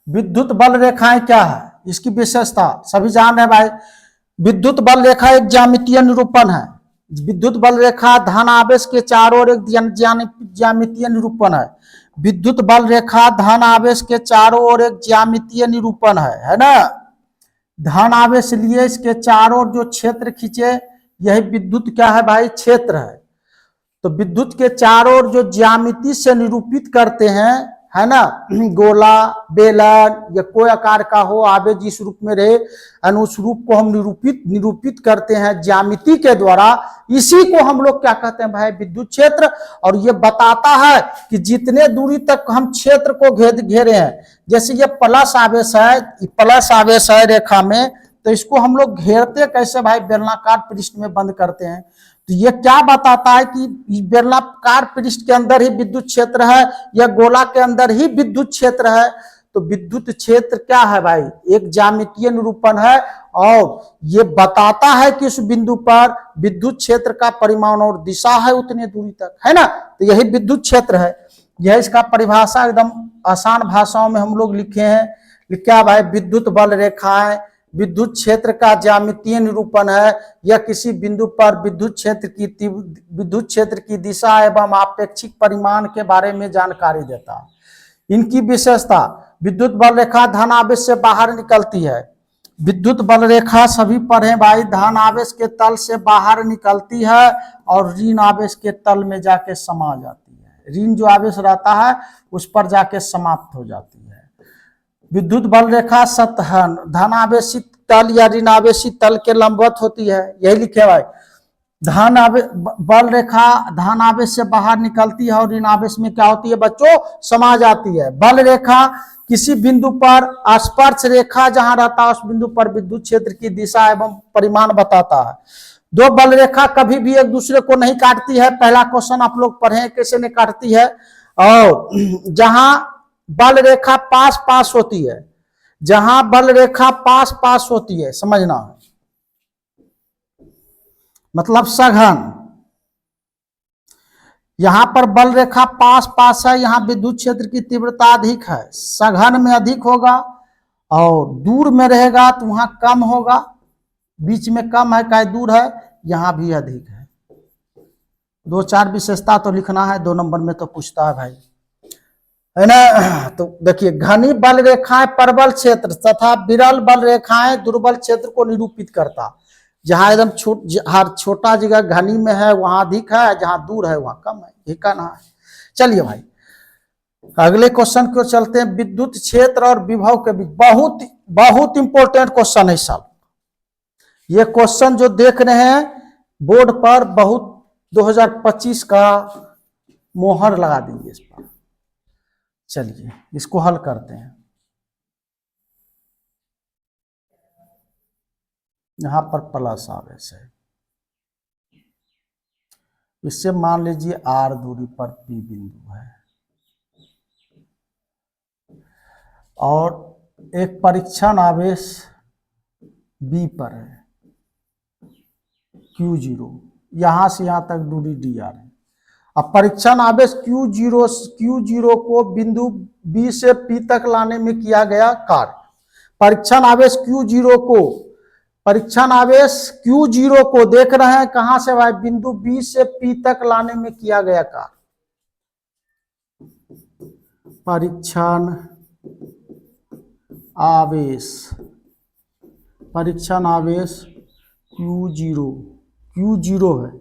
A: विद्युत बल रेखाएं क्या है, इसकी विशेषता सभी जान रहे हैं भाई। विद्युत बल रेखा एक ज्यामितीय निरूपण है, विद्युत बल रेखा धन आवेश के चारों ओर एक ज्यामितीय निरूपण है, विद्युत बल रेखा धन आवेश के चारों ओर एक ज्यामितीय निरूपण है ना। धन आवेश लिए इसके चारों ओर जो क्षेत्र खींचे, यही विद्युत क्या है भाई, क्षेत्र है। तो विद्युत के चारों ओर जो ज्यामिति से निरूपित करते हैं, है ना, गोला, बेलन या कोई आकार का हो, आवेश जिस रूप में रहे, उस रूप को हम निरूपित करते हैं ज्यामिति के द्वारा। इसी को हम लोग क्या कहते हैं भाई, विद्युत क्षेत्र। और ये बताता है कि जितने दूरी तक हम क्षेत्र को घेरे हैं, जैसे ये प्लस आवेश है रेखा में, तो इसको हम लोग घेरते कैसे भाई, बेलनाकार पृष्ठ में बंद करते हैं। तो ये क्या बताता है कि बेलनाकार पृष्ठ के अंदर ही विद्युत क्षेत्र है या गोला के अंदर ही विद्युत क्षेत्र है। तो विद्युत क्षेत्र क्या है भाई, एक ज्यामितीय निरूपण है और ये बताता है कि उस बिंदु पर विद्युत क्षेत्र का परिमाण और दिशा है उतनी दूरी तक, है ना। तो यही विद्युत क्षेत्र है। यह इसका परिभाषा एकदम आसान भाषाओं में हम लोग लिखे हैं। क्या भाई, विद्युत बल रेखाएं विद्युत क्षेत्र का ज्यामितीय निरूपण है, या किसी बिंदु पर विद्युत क्षेत्र की दिशा एवं आपेक्षिक परिमाण के बारे में जानकारी देता है। इनकी विशेषता, विद्युत बल रेखा धन आवेश से बाहर निकलती है। विद्युत बल रेखा सभी पर है भाई, धन आवेश के तल से बाहर निकलती है और ऋण आवेश के तल में जाके समा जाती है। ऋण जो आवेश रहता है उस पर जाके समाप्त हो जाती है। विद्युत बल रेखा सतह धन आवेशित तल या ऋण आवेशित तल के लंबवत होती है, यही लिखे भाई। बल रेखा धन आवेश से बाहर निकलती है और ऋण आवेश में क्या होती है बच्चों, समा जाती है। बल रेखा किसी बिंदु पर स्पर्श रेखा जहां रहता है उस बिंदु पर विद्युत क्षेत्र की दिशा एवं परिमाण बताता है। दो बल रेखा कभी भी एक दूसरे को नहीं काटती है। पहला क्वेश्चन आप लोग पढ़े कैसे नहीं काटती है। और जहां बल रेखा पास होती है, जहां बल रेखा पास होती है, समझना है, मतलब सघन। यहां पर बल रेखा पास है, यहां विद्युत क्षेत्र की तीव्रता अधिक है, सघन में अधिक होगा, और दूर में रहेगा तो वहां कम होगा। बीच में कम है, कहीं दूर है, यहां भी अधिक है। 2-4 विशेषता तो लिखना है, 2 नंबर में तो पूछता है भाई, है ना। तो देखिए, घनी बल रेखाएं प्रबल क्षेत्र तथा विरल बल रेखाएं दुर्बल क्षेत्र को निरूपित करता। जहां एकदम हर छोटा जगह घनी में है वहां अधिक है, जहां दूर है वहां कम है, ये कहना है। चलिए भाई अगले क्वेश्चन को चलते हैं। विद्युत क्षेत्र और विभव के बीच, बहुत बहुत इंपॉर्टेंट क्वेश्चन है साल। ये क्वेश्चन जो देख रहे हैं बोर्ड पर, बहुत 2025 का मोहर लगा देंगे इस पर। चलिए इसको हल करते हैं। यहां पर प्लस आवेश है, इससे मान लीजिए आर दूरी पर पी बिंदु है और एक परीक्षण आवेश बी पर है Q0, यहां से यहां तक दूरी dr है। अब परीक्षण आवेश Q0 को बिंदु B से P तक लाने में किया गया कार्य। परीक्षण Q0 को देख रहे हैं कहां से भाई, बिंदु B से P तक लाने में किया गया कार्य। परीक्षण आवेश Q0 है,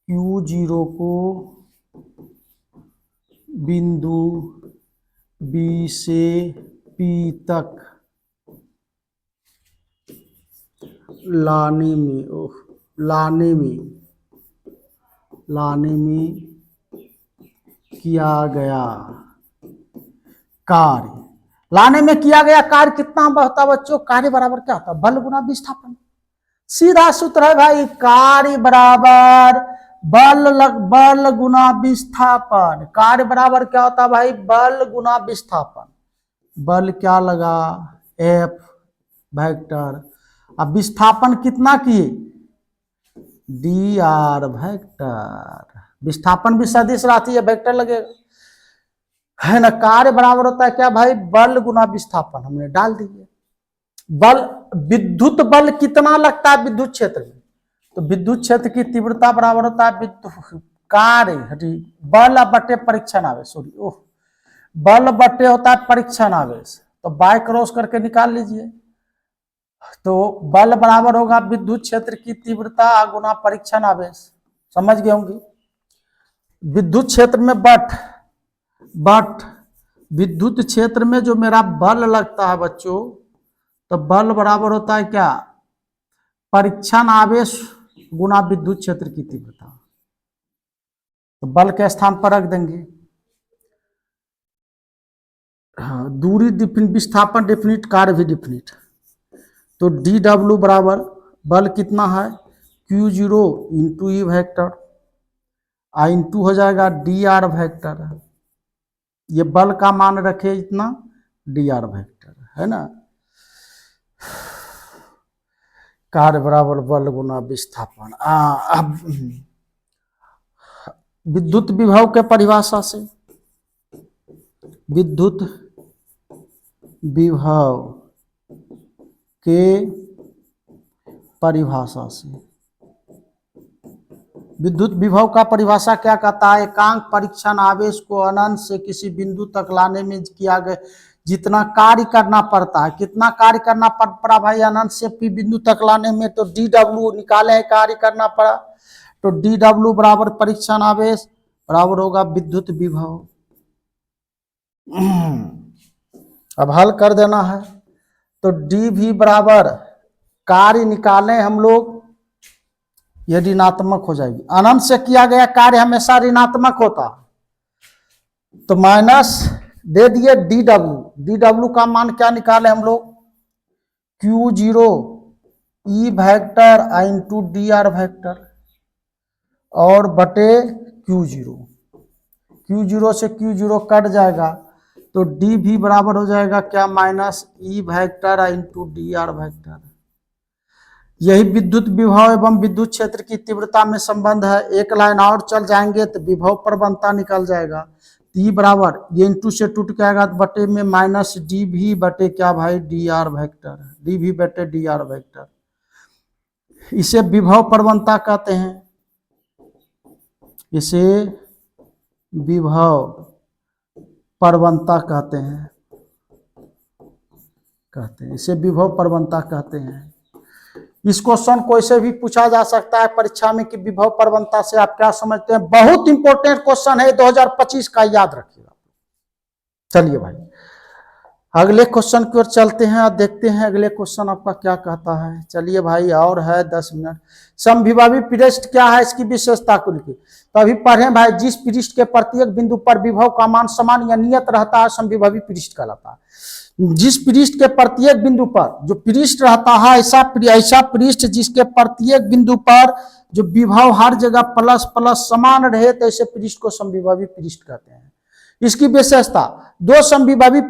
A: Q0 को बिंदु B से P तक लाने में किया गया कार्य। लाने में किया गया कार्य कितना होता है बच्चों? कार्य बराबर क्या होता है? बल गुना विस्थापन। सीधा सूत्र है भाई, कार्य बराबर बल गुना विस्थापन। कार्य बराबर क्या होता है भाई? बल गुना विस्थापन। बल क्या लगा? F vector. अब विस्थापन कितना किए? dr vector. विस्थापन भी सदिश राशि है, वेक्टर लगेगा, है ना। कार्य बराबर होता है क्या भाई? बल गुना विस्थापन। हमने डाल दिए। बल, विद्युत बल कितना लगता है विद्युत क्षेत्र में? तो विद्युत क्षेत्र की तीव्रता बराबर होता है कार्य बल बटे परीक्षण आवेश, बल बटे होता है परीक्षण आवेश। तो बाय क्रॉस करके निकाल लीजिए। तो बल बराबर होगा विद्युत क्षेत्र की तीव्रता गुना परीक्षण आवेश। समझ गए होंगे। विद्युत क्षेत्र में बट विद्युत क्षेत्र में जो मेरा बल लगता है बच्चों, तो बल बराबर होता है क्या? परीक्षण आवेश गुना विद्युत क्षेत्र की तीव्रता। तो बल के स्थान पर रख देंगे। हाँ, दूरी डिफिनिट, विस्थापन डिफिनिट, कार्य भी डिफिनिट। तो dw बराबर बल कितना है? Q0 into E vector, into हो जाएगा dr वेक्टर। ये बल का मान रखे इतना, dr वेक्टर, है ना। कार्य बराबर बल गुना विस्थापन। अब विद्युत विभव के परिभाषा से, विद्युत विभव के परिभाषा से, विद्युत विभव का परिभाषा क्या कहता है? एकांक परीक्षण आवेश को अनंत से किसी बिंदु तक लाने में किया गया जितना कार्य करना पड़ता है। कितना कार्य करना पड़ा भाई? अनंत से P बिंदु तक लाने में। तो dw निकाले, कार्य करना पड़ा। तो dw बराबर परीक्षण आवेश बराबर होगा विद्युत विभव। अब हल कर देना है। तो dv बराबर कार्य निकालें हम लोग, यह ऋणात्मक हो जाएगी। अनंत से किया गया कार्य हमेशा ऋणात्मक होता है। तो माइनस दे दिए dw का मान क्या निकाले हम लोग? Q0 E vector into dr vector और बटे Q0 से Q0 कट जाएगा। तो dv बराबर हो जाएगा क्या? Minus E vector into dr vector. यही विद्युत विभव एवं विद्युत क्षेत्र की तीव्रता में संबंध है। एक लाइन और चल जाएंगे तो विभव प्रवणता निकल जाएगा। ई बराबर ये इंटू से टूट के आएगा तो बटे में माइनस dv बटे क्या भाई? dr वेक्टर, dv बटे dr वेक्टर। इसे विभव प्रवणता कहते हैं, इसे विभव प्रवणता कहते हैं, इसे विभव प्रवणता कहते हैं। इस क्वेश्चन को ऐसे भी पूछा जा सकता है परीक्षा में कि विभव प्रवणता से आप क्या समझते हैं। बहुत इंपॉर्टेंट क्वेश्चन है 2025 का, याद रखिएगा। चलिए भाई अगले क्वेश्चन की ओर चलते हैं और देखते हैं अगले क्वेश्चन आपका क्या कहता है। चलिए भाई और है 10 मिनट। समविभावी पृष्ठ क्या है, इसकी विशेषता को लिखिए। तो अभी पढ़े भाई, जिस पृष्ठ के प्रत्येक बिंदु पर विभव का मान समान या नियत रहता है समविभावी पृष्ठ कहलाता है। जिस पृष्ठ के प्रत्येक बिंदु पर जो पृष्ठ रहता है, ऐसा पृष्ठ जिसके प्रत्येक बिंदु पर जो विभव हर जगह प्लस प्लस समान रहे, तो ऐसे पृष्ठ को समविभावी पृष्ठ कहते हैं। इसकी विशेषता, दो समविभावी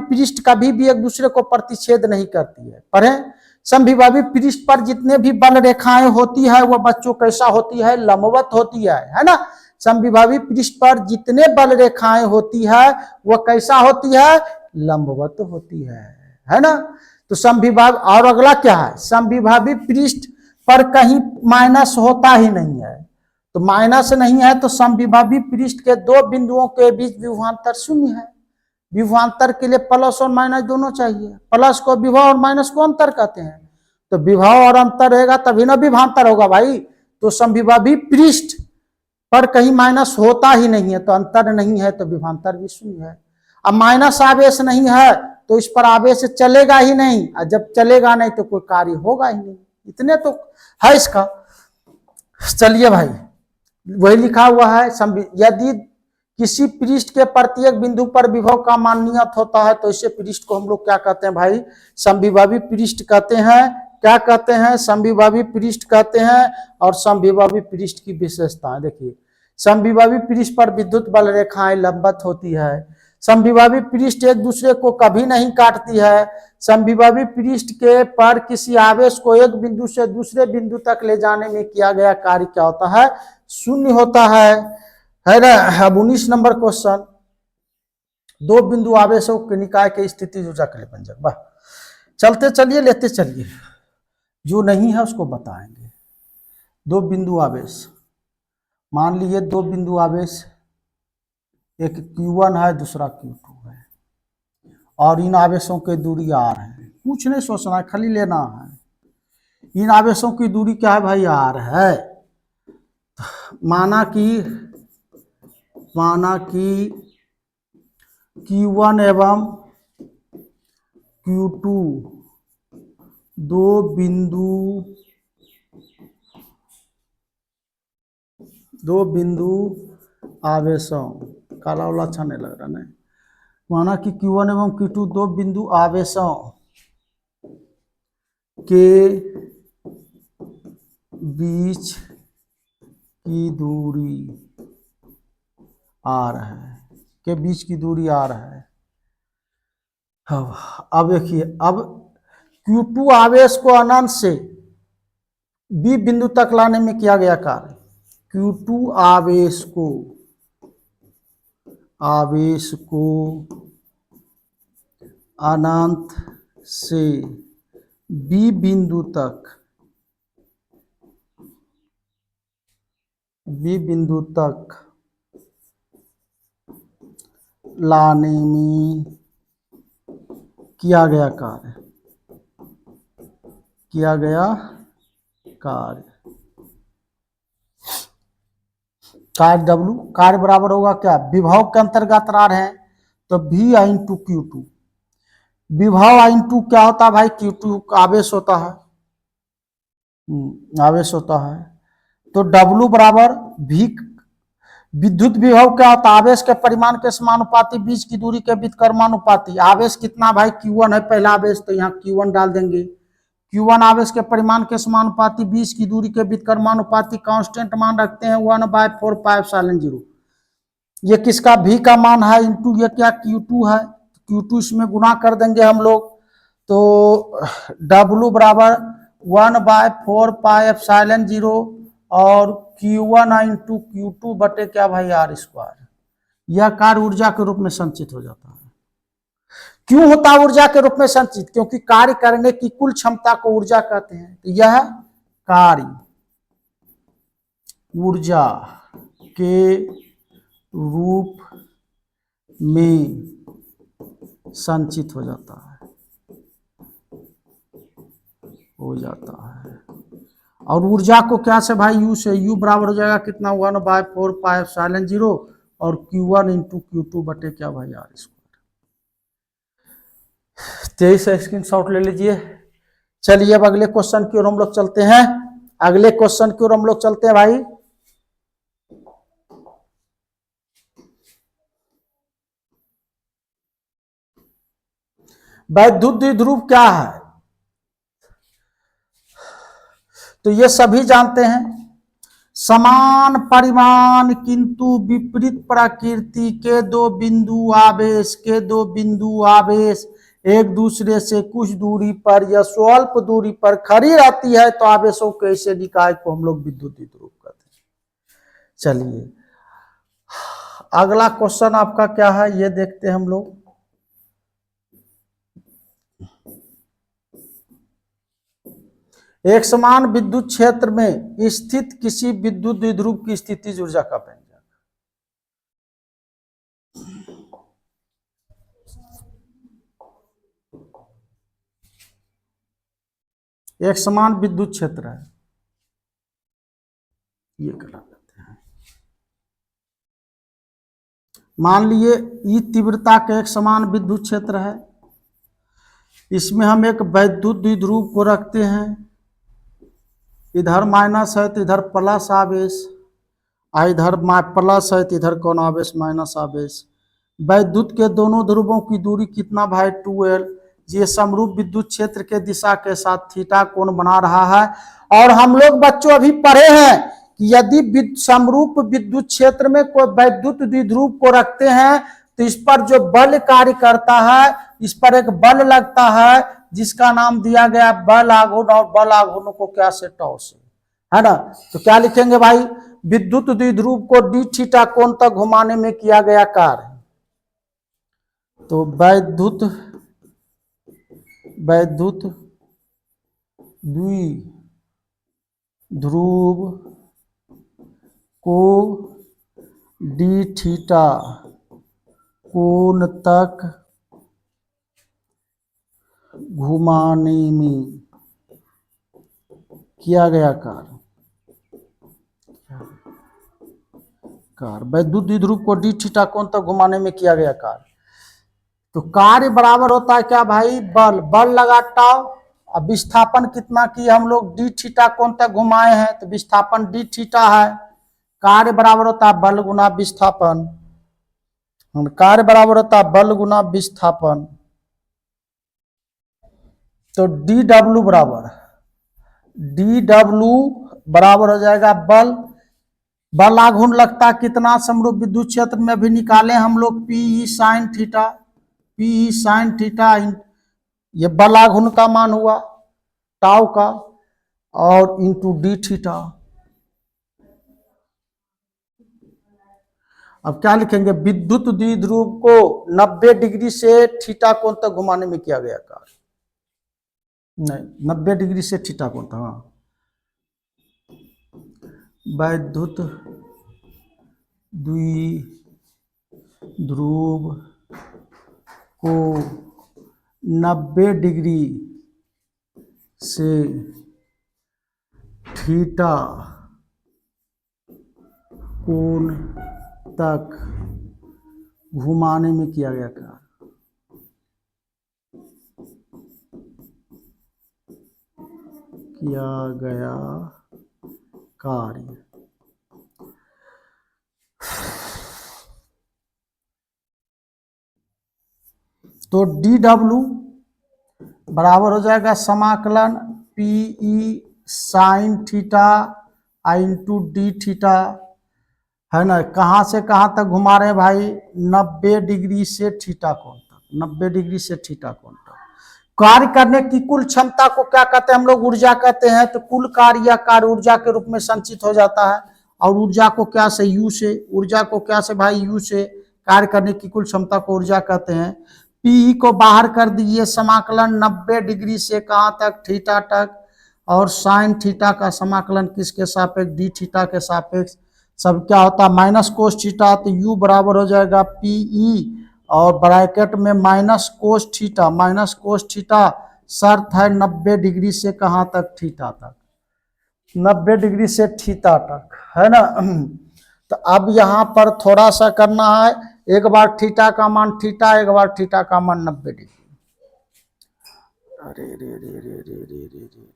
A: पृष्ठ कभी भी एक दूसरे को प्रतिच्छेद नहीं करती है। पढ़ें, समविभावी पृष्ठ पर जितने भी बल रेखाएं होती है वह बच्चों कैसा होती है, लंबवत होती है ना। समविभावी पृष्ठ पर जितने बल रेखाएं होती है वह कैसा होती है, लंबवत होती है ना। तो समविभाग, और अगला क्या है, समविभावी पृष्ठ पर कहीं माइनस होता ही नहीं है। तो माइनस नहीं है तो समविभावी पृष्ठ के दो बिंदुओं के बीच विभवांतर शून्य है। विभवांतर के लिए प्लस और माइनस दोनों चाहिए। प्लस को विभव और माइनस को अंतर कहते हैं। तो विभव और अंतर रहेगा तभी ना विभवांतर होगा भाई। तो समविभावी पृष्ठ पर कहीं माइनस होता ही नहीं है, तो अंतर नहीं है, तो विभवांतर भी शून्य है। अब माइनस आवेश नहीं है तो इस पर आवेश चलेगा ही नहीं, और जब चलेगा नहीं तो कोई कार्य होगा ही नहीं। इतने तो है इसका। चलिए भाई, वही लिखा हुआ है, यदि किसी पृष्ठ के प्रत्येक बिंदु पर विभव का मान नियत होता है तो इसे पृष्ठ को हम लोग क्या कहते हैं भाई, समविभावी पृष्ठ कहते हैं। क्या कहते हैं, समविभावी पृष्ठ कहते हैं। और समविभावी पृष्ठ की विशेषताएं देखिए, समविभावी पृष्ठ पर विद्युत बल रेखाएं लंबवत होती है। समविभावी पृष्ठ एक दूसरे को कभी नहीं काटती है। समविभावी पृष्ठ के पर किसी आवेश को एक बिंदु से दूसरे बिंदु तक ले जाने में किया गया कार्य क्या होता है, शून्य होता है ना। अब 19 नंबर क्वेश्चन, दो बिंदु आवेशों के निकाय के स्थिति ऊर्जा के लिए व्यंजक। वाह, चलते चलिए, लेते चलिए, जो नहीं है उसको बताएंगे। दो बिंदु आवेश, मान लीजिए दो बिंदु आवेश, एक Q1 है दूसरा Q2 है, और इन आवेशों की दूरी R है। कुछ नहीं सोचना है, खाली लेना है। इन आवेशों की दूरी क्या है भाई, R है। माना कि Q1 एवं Q2 दो बिंदु आवेशों, काला वाला अच्छा नहीं लग रहा नहीं। माना कि Q1 एवं Q2 दो बिंदु आवेशों के बीच की दूरी R है, के बीच की दूरी R है। अब देखिए, अब Q2 आवेश को अनंत से B बिंदु तक लाने में किया गया कार्य। Q2 आवेश को अनंत से B बिंदु तक लाने में किया गया कार्य W, कार्य बराबर होगा क्या, विभव के अंतर्गत R है तो V इंटू Q2। विभव इंटू क्या होता है भाई, Q2 आवेश होता है, तो W बराबर V। विद्युत विभव क्या होता है, आवेश के परिमाण के समानुपाती बीच की दूरी के व्युत्क्रमानुपाती। आवेश कितना भाई, Q1 है पहला आवेश, तो यहाँ Q1 डाल देंगे। Q1 आवेश के परिमाण के समानुपाती बीच की दूरी के व्युत्क्रमानुपाती कांस्टेंट मान रखते हैं 1/4πε0। ये किसका, V का मान है, इंटू ये क्या Q2 है, Q2 इसमें गुना कर देंगे हम लोग, तो W बराबर 1/4πε0 और Q1 इंटू Q2 बटे क्या भाई R²। यह कार्य ऊर्जा के रूप में संचित हो जाता है। क्यों होता है ऊर्जा के रूप में संचित, क्योंकि कार्य करने की कुल क्षमता को ऊर्जा कहते हैं। तो यह कार्य ऊर्जा के रूप में संचित हो जाता है। हो जाता है। और ऊर्जा को क्या से भाई यू से, यू बराबर हो जाएगा कितना 1/4πε0 और Q1 इंटू Q2 बटे क्या भाई R²। 23 स्क्रीन शॉट ले लीजिए। चलिए अब अगले क्वेश्चन की ओर हम लोग चलते हैं। अगले क्वेश्चन की ओर हम लोग चलते हैं भाई। वैद्युत द्विध्रुव क्या है? तो ये सभी जानते हैं, समान परिमाण किंतु विपरीत प्रकृति के दो बिंदु आवेश एक दूसरे से कुछ दूरी पर या स्वल्प दूरी पर खड़ी रहती है तो आवेशों के ऐसे निकाय को हम लोग विद्युत द्विध्रुव कहते हैं। चलिए अगला क्वेश्चन आपका क्या है ये देखते हैं हम लोग। एक समान विद्युत क्षेत्र में स्थित किसी विद्युत द्विध्रुव की स्थितिज ऊर्जा का व्यंजक। एक समान विद्युत क्षेत्र है, ये करा लेते हैं। मान लिए ई तीव्रता का एक समान विद्युत क्षेत्र है, इसमें हम एक वैद्युत द्विध्रुव को रखते हैं, इधर माइनस है तो इधर प्लस आवेश, इधर प्लस है तो इधर कौन आवेश माइनस आवेश। वैद्युत के दोनों ध्रुवों की दूरी कितना भाई 2L। ये समरूप विद्युत क्षेत्र के दिशा के साथ थीटा कोण बना रहा है। और हम लोग बच्चों अभी पढ़े हैं कि यदि समरूप विद्युत क्षेत्र में कोई वैद्युत द्विध्रुव को रखते हैं तो इस पर जो बल कार्य करता है, इस पर एक बल लगता है जिसका नाम दिया गया बल आघूर्ण, और बल आघूर्ण को क्या से टॉ से, है ना। तो क्या लिखेंगे भाई, विद्युत द्विध्रुव को डी थीटा कोण तक घुमाने में किया गया कार्य। तो वैद्युत द्विध्रुव को डी थीटा कोण तक घुमाने में किया गया कार्य। वैद्युत द्विध्रुव को डी थीटा कोण तक घुमाने में किया गया कार्य। तो कार्य बराबर होता है क्या भाई, बल लगा टाउ। अब विस्थापन कितना की हम लोग डी थीटा कोण तक घुमाए हैं, तो विस्थापन डी थीटा है। कार्य बराबर होता है बल गुना विस्थापन, कार्य बराबर होता है बल गुना विस्थापन। तो डी डब्ल्यू बराबर हो जाएगा बल आघूर्ण लगता कितना समरूप विद्युत क्षेत्र में भी निकाले हम लोग पी साइन थीटा, ये बल आघूर्ण का मान हुआ टाउ का, और इंटू डी थीटा। अब क्या लिखेंगे, विद्युत द्विध्रुव को 90 डिग्री से थीटा कोण तक घुमाने में किया गया कार्य। नहीं, 90 डिग्री से थीटा कोण था। हाँ, वैद्युत द्विध्रुव को 90 डिग्री से थीटा कोण तक घुमाने में किया गया कार्य। तो डी डब्ल्यू बराबर हो जाएगा समाकलन PE sine theta into D theta, है ना। कहाँ से कहाँ तक घुमा रहे हैं भाई, 90 डिग्री से थीटा कोण तक, 90 डिग्री से थीटा कोण तक। कार्य करने की कुल क्षमता को क्या कहते हैं हम लोग, ऊर्जा कहते हैं। तो कुल कार्य या कार्य ऊर्जा के रूप में संचित हो जाता है। और ऊर्जा को क्या से, यू से, ऊर्जा को क्या से भाई, यू से। कार्य करने की कुल क्षमता को ऊर्जा कहते हैं। पी को बाहर कर दीजिए, समाकलन 90 डिग्री से कहाँ तक, थीटा तक, और साइन थीटा का समाकलन किसके सापेक्ष, डी थीटा के सापेक्ष। सब क्या होता है माइनस कोस थीटा, तो यू बराबर हो जाएगा पीई और ब्रैकेट में माइनस कोस थीटा शर्त है 90 डिग्री से कहाँ तक, थीटा तक, 90 डिग्री से थीटा तक, है ना। तो अब यहाँ पर थोड़ा सा करना है, एक बार थीटा का मान थीटा, एक बार थीटा का मान 90 डिग्री। अरे रे रे रे रे रे रे रे रे रे।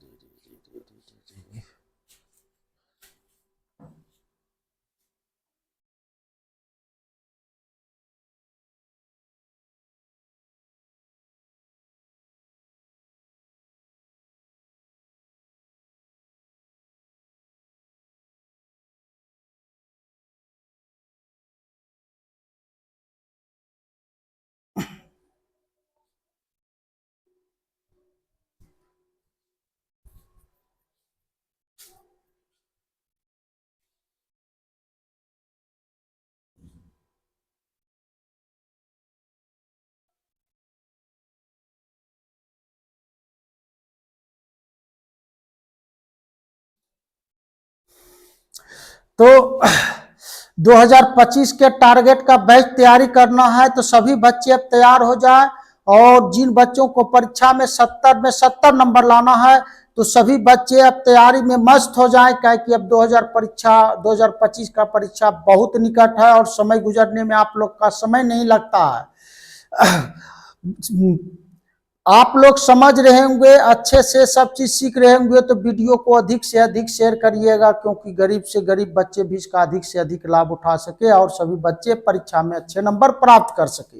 A: तो 2025 के टारगेट का बैच तैयारी करना है, तो सभी बच्चे अब तैयार हो जाए। और जिन बच्चों को परीक्षा में 70 में 70 नंबर लाना है, तो सभी बच्चे अब तैयारी में मस्त हो जाएं, क्योंकि अब 2025 का परीक्षा बहुत निकट है और समय गुजरने में आप लोग का समय नहीं लगता है। आप लोग समझ रहे होंगे, अच्छे से सब चीज सीख रहे होंगे, तो वीडियो को अधिक से अधिक शेयर करिएगा, क्योंकि गरीब से गरीब बच्चे भी इसका अधिक से अधिक लाभ उठा सके और सभी बच्चे परीक्षा में अच्छे नंबर प्राप्त कर सके,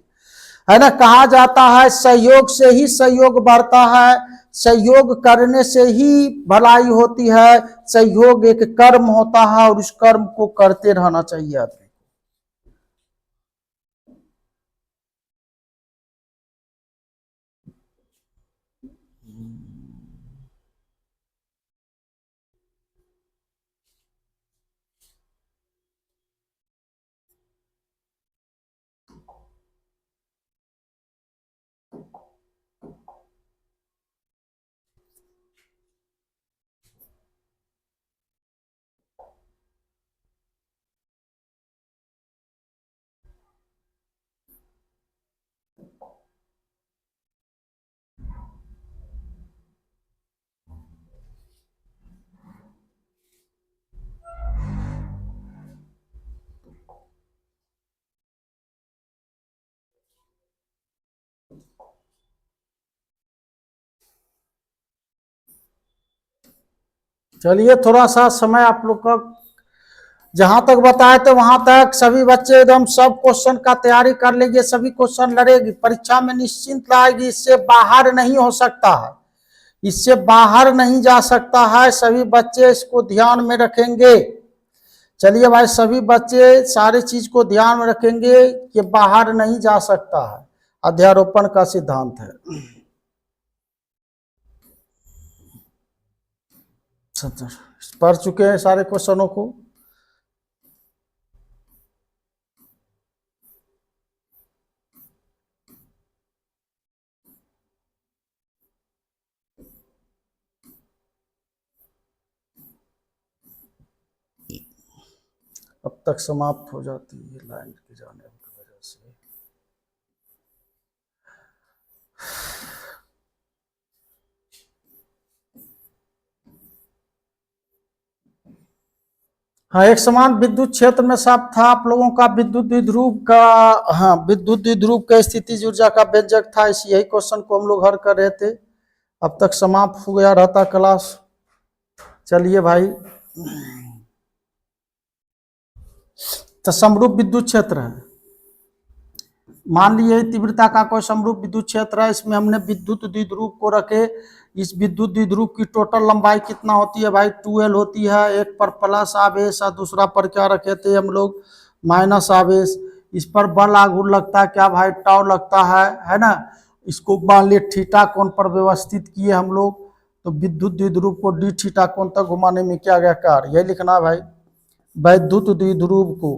A: है ना। कहा जाता है सहयोग से ही सहयोग बढ़ता है, सहयोग करने से ही भलाई होती है, सहयोग एक कर्म होता है और इस कर्म को करते रहना चाहिए आदमी। चलिए, थोड़ा सा समय आप लोग का जहां तक बताए थे वहां तक सभी बच्चे एकदम सब क्वेश्चन का तैयारी कर लेंगे, सभी क्वेश्चन लड़ेगी, परीक्षा में निश्चिंत लाएगी, इससे बाहर नहीं हो सकता है, इससे बाहर नहीं जा सकता है, सभी बच्चे इसको ध्यान में रखेंगे। चलिए भाई, सभी बच्चे सारी चीज को ध्यान में रखेंगे कि बाहर नहीं जा सकता है, अध्यारोपण का सिद्धांत है। पढ़ चुके हैं सारे क्वेश्चनों को। अब तक समाप्त हो जाती है लाइन के जाने की वजह से। हाँ, एक समान विद्युत क्षेत्र में साफ था आप लोगों का विद्युत द्विध्रुव का। हाँ, विद्युत द्विध्रुव का स्थिति ऊर्जा का व्यंजक था, इस यही क्वेश्चन को हम लोग हल कर रहे थे। अब तक समाप्त हो गया रहता क्लास। चलिए भाई, तो समरूप विद्युत क्षेत्र है, मान लीजिए तीव्रता का कोई समरूप विद्युत क्षेत्र है, इसमें हमने विद्युत द्विध्रुव को रखे। इस विद्युत द्विध्रुव की टोटल लंबाई कितना होती है भाई, 2L होती है। एक पर प्लस आवेश और दूसरा पर क्या रखे थे हम लोग, माइनस आवेश। इस पर बल आघूर्ण लगता है क्या भाई, टाउ लगता है ना। इसको मान लिए थीटा कोण पर व्यवस्थित किए हम लोग, तो विद्युत द्विध्रुव को डी थीटा कोण तक घुमाने में क्या गया कार्य, यही लिखना है भाई। वैद्युत द्विध्रुव को,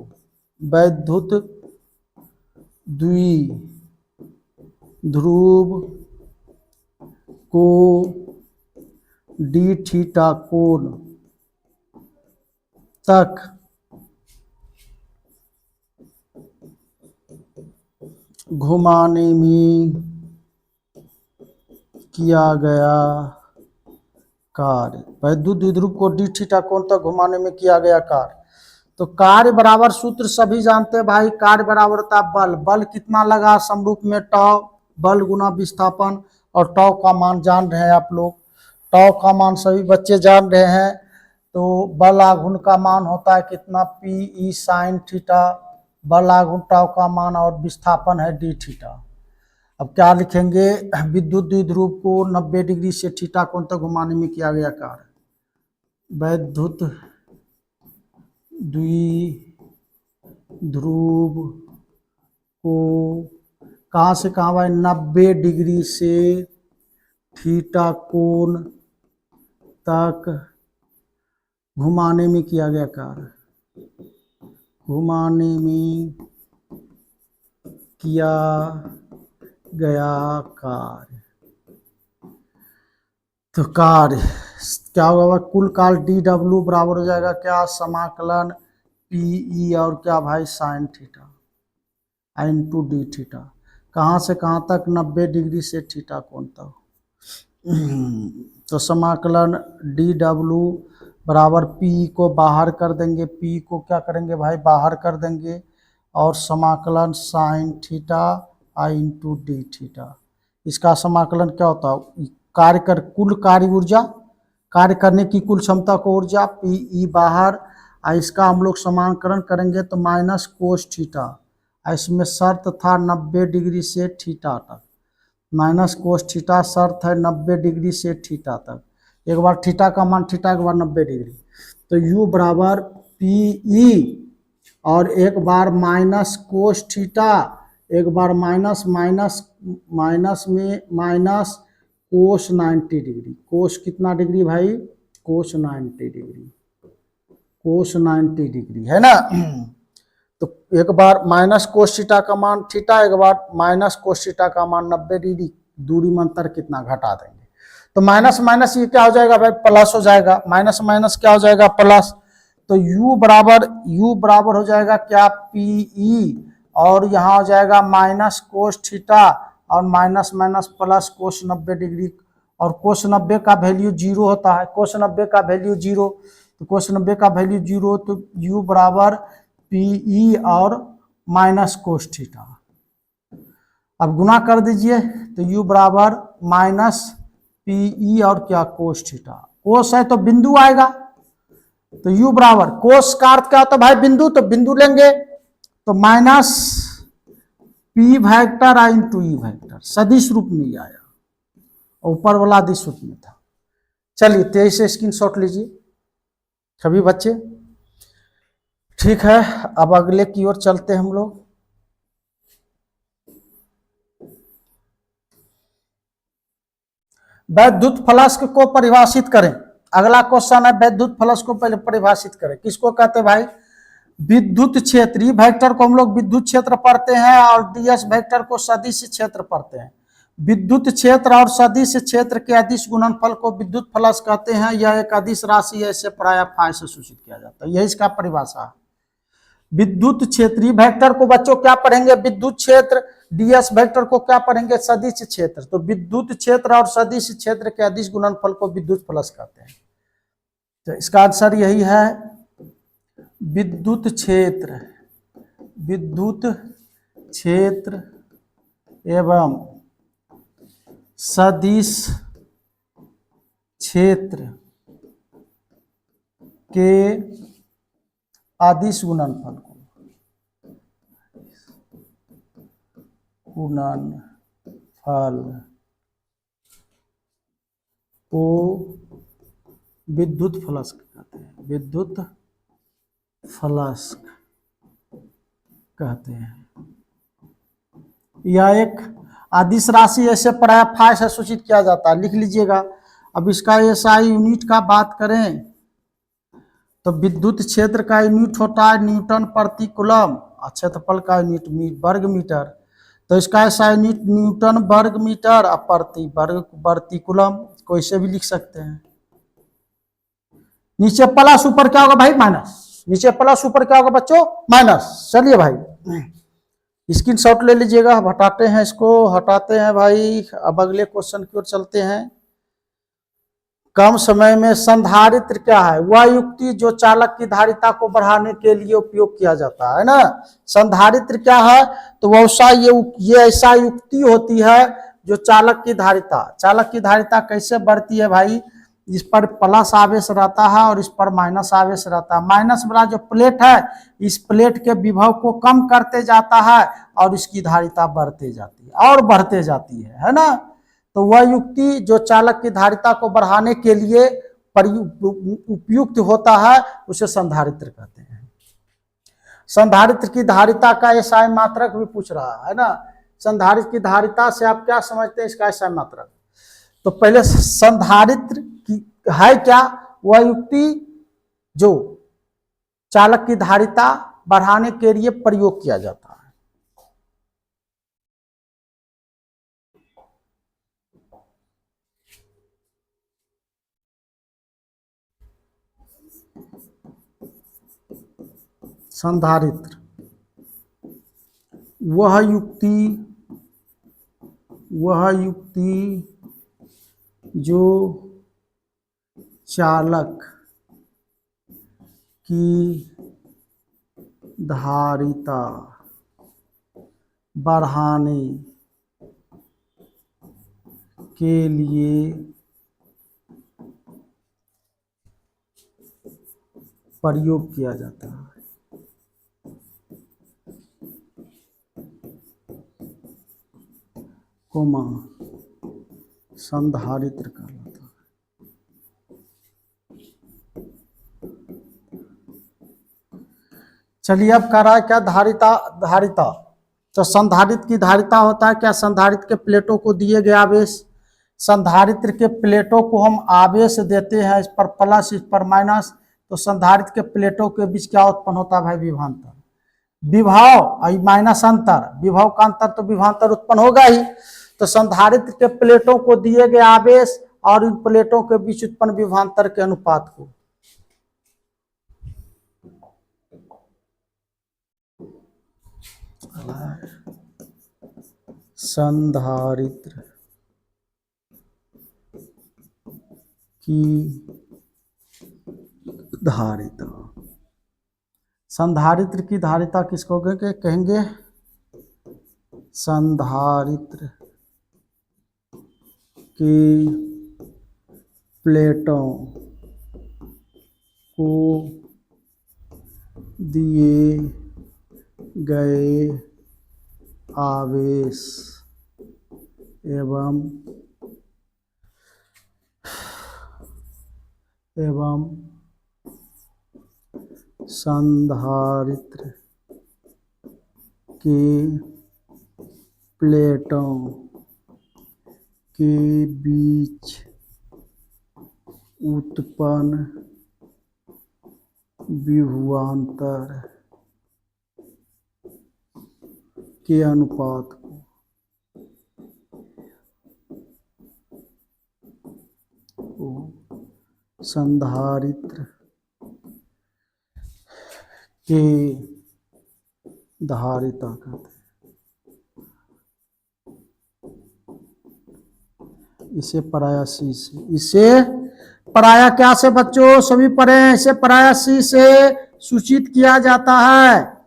A: वैद्युत द्विध्रुव को डी थीटा कोण तक घुमाने में किया गया कार्य। वैद्युत द्विध्रुव को डी थीटा कोण तक घुमाने में किया गया कार्य। तो कार्य बराबर सूत्र सभी जानते हैं भाई, कार्य बराबर होता है बल। बल कितना लगा समरूप में टॉ, बल गुना विस्थापन, और टॉ का मान जान रहे हैं आप लोग, टॉ का मान सभी बच्चे जान रहे हैं। तो बल आघूर्ण का मान होता है कितना, पी ई साइन थीटा, बल आघूर्ण टॉ का मान, और विस्थापन है डी थीटा। अब क्या लिखेंगे, विद्युत द्विध्रुव को 90 डिग्री से थीटा कोण तक घुमाने में किया गया कार्य। वैद्युत द्विध्रुव को कहाँ से कहाँ भाई, 90 डिग्री से थीटा कोण तक घुमाने में किया गया कार्य, घुमाने में किया गया कार्य। तो कार्य क्या होगा, कुल काल डी डब्ल्यू बराबर हो जाएगा क्या, समाकलन पी ई और क्या भाई sine theta into D theta. कहाँ से कहाँ तक, 90 डिग्री से थीटा कोण तक। तो समाकलन डी डब्ल्यू बराबर पी को बाहर कर देंगे, पी को क्या करेंगे भाई बाहर कर देंगे, और समाकलन साइन थीटा आई इंटू डी थीटा। इसका समाकलन क्या होता है, कार्य कर कुल कार्य ऊर्जा, कार्य करने की कुल क्षमता को ऊर्जा, पी ई बाहर, इसका हम लोग समाकलन करेंगे तो माइनस कोस थीटा, इसमें शर्त था 90 डिग्री से थीटा तक, माइनस कोस थीटा शर्त है 90 डिग्री से थीटा तक। एक बार थीटा का मान थीटा, एक बार 90 डिग्री। तो यू बराबर पी ई, और एक बार माइनस कोस थीटा, एक बार माइनस माइनस माइनस में माइनस कोस 90 डिग्री। कोस कितना डिग्री भाई, कोस 90 डिग्री, कोस 90 डिग्री है ना। तो एक बार माइनस कोस थीटा का मान थीटा, एक बार माइनस कोस थीटा का मान 90 डिग्री, दूरी में अंतर कितना घटा देंगे। तो माइनस माइनस ये क्या हो जाएगा भाई, प्लस हो जाएगा, माइनस माइनस क्या हो जाएगा प्लस। तो u बराबर हो जाएगा क्या, पी ई, और यहाँ हो जाएगा माइनस कोस थीटा, और minus minus plus cos 90 degree, और कोस 90 का वैल्यू 0 होता है, कोस 90 का वैल्यू 0, तो कोस 90 का वैल्यू 0, तो u बराबर पी ई और माइनस कोस थीटा। अब गुना कर दीजिए, तो u बराबर माइनस पी ई और क्या कोस थीटा, कोस है तो बिंदु आएगा, तो u बराबर कोस का अर्थ क्या होता है भाई बिंदु, तो बिंदु लेंगे, तो माइनस पी वेक्टर आई इंटू ई वेक्टर, सदिश रूप में ही आया, ऊपर वाला अदिश रूप में था। चलिए 23 से स्क्रीनशॉट लीजिए सभी बच्चे, ठीक है। अब अगले की ओर चलते हैं हम लोग। वैद्युत फ्लक्स को परिभाषित करें। अगला क्वेश्चन है वैद्युत फ्लक्स को पहले परिभाषित करें। किसको कहते हैं भाई, विद्युत क्षेत्र। वेक्टर को हम लोग विद्युत क्षेत्र पढ़ते हैं, और डीएस वेक्टर को सदिश क्षेत्र पढ़ते हैं। विद्युत क्षेत्र और सदिश क्षेत्र के अदिश गुणनफल को विद्युत फ्लक्स कहते हैं। यह एक अदिश राशि है, इसे प्रायः फाई से सूचित किया जाता है, यही इसका परिभाषा है। विद्युत क्षेत्रीय वेक्टर को बच्चों क्या पढ़ेंगे, विद्युत क्षेत्र। डीएस वेक्टर को क्या पढ़ेंगे, सदिश क्षेत्र। तो विद्युत क्षेत्र और सदिश क्षेत्र के अदिश गुणनफल को विद्युत फ्लक्स कहते हैं। तो इसका आंसर यही है, विद्युत क्षेत्र, विद्युत क्षेत्र एवं सदिश क्षेत्र के अदिश गुणनफल को विद्युत फ्लक्स कहते हैं, विद्युत फ्लक्स कहते हैं। यह एक अदिश राशि ऐसे प्रायः फाई से सूचित किया जाता है, लिख लीजिएगा। अब इसका एसआई यूनिट का बात करें तो विद्युत क्षेत्र का यूनिट होता है न्यूटन प्रति कूलम, क्षेत्रफल का यूनिट वर्ग मीटर। तो इसका एसआई यूनिट न्यूटन वर्ग मीटर और प्रति कूलम, को इसे भी लिख सकते हैं। नीचे प्लस ऊपर क्या होगा भाई माइनस, नीचे प्लस ऊपर क्या होगा बच्चों माइनस। चलिए भाई स्क्रीनशॉट ले लीजिएगा। अब हटाते हैं इसको, हटाते हैं भाई। अब अगले क्वेश्चन की ओर चलते हैं। कम समय में संधारित्र क्या है? वह युक्ति जो चालक की धारिता को बढ़ाने के लिए उपयोग किया जाता है ना। संधारित्र क्या है? तो वैसा ये ऐसा युक्ति होती है जो चालक की धारिता कैसे बढ़ती है भाई? इस पर प्लस आवेश रहता है और इस पर माइनस आवेश रहता है। माइनस वाला जो प्लेट है, इस प्लेट के विभव को कम करते जाता है और इसकी धारिता बढ़ते जाती है और बढ़ते जाती है ना। तो वह युक्ति जो चालक की धारिता को बढ़ाने के लिए उपयुक्त होता है, उसे संधारित्र कहते हैं। संधारित्र की धारिता का एसआई मात्रक भी पूछ रहा है ना। संधारित्र की धारिता से आप क्या समझते हैं, इसका एसआई मात्रक? तो पहले संधारित्र की है क्या? वह युक्ति जो चालक की धारिता बढ़ाने के लिए प्रयोग किया जाता है। संधारित्र वह युक्ति जो चालक की धारिता बढ़ाने के लिए प्रयोग किया जाता है। कोमा संधारित्र कहलाता है। चलिए अब कह रहा है क्या? धारिता तो संधारित्र की धारिता होता है क्या? संधारित्र के प्लेटों को दिए गए आवेश, संधारित्र के प्लेटों को हम आवेश देते हैं, इस पर प्लस इस पर माइनस, तो संधारित्र के प्लेटों के बीच क्या उत्पन्न होता है भाई? विभवांतर। विभव माइनस अंतर, विभव का अंतर तो विभवांतर उत्पन्न होगा ही। तो संधारित्र के प्लेटों को दिए गए आवेश और इन प्लेटों के बीच उत्पन्न विभवांतर के अनुपात को संधारित्र की धारिता। संधारित्र की धारिता किसको कहेंगे? संधारित्र की प्लेटों को दिए गए आवेश एवं संधारित्र के प्लेटों के बीच उत्पन्न विभवांतर के अनुपात को संधारित्र के धारिता कहते हैं। इसे पराया सी से, इसे पराया क्या से बच्चों? सभी पढ़े हैं। इसे पराया सी से सूचित किया जाता है।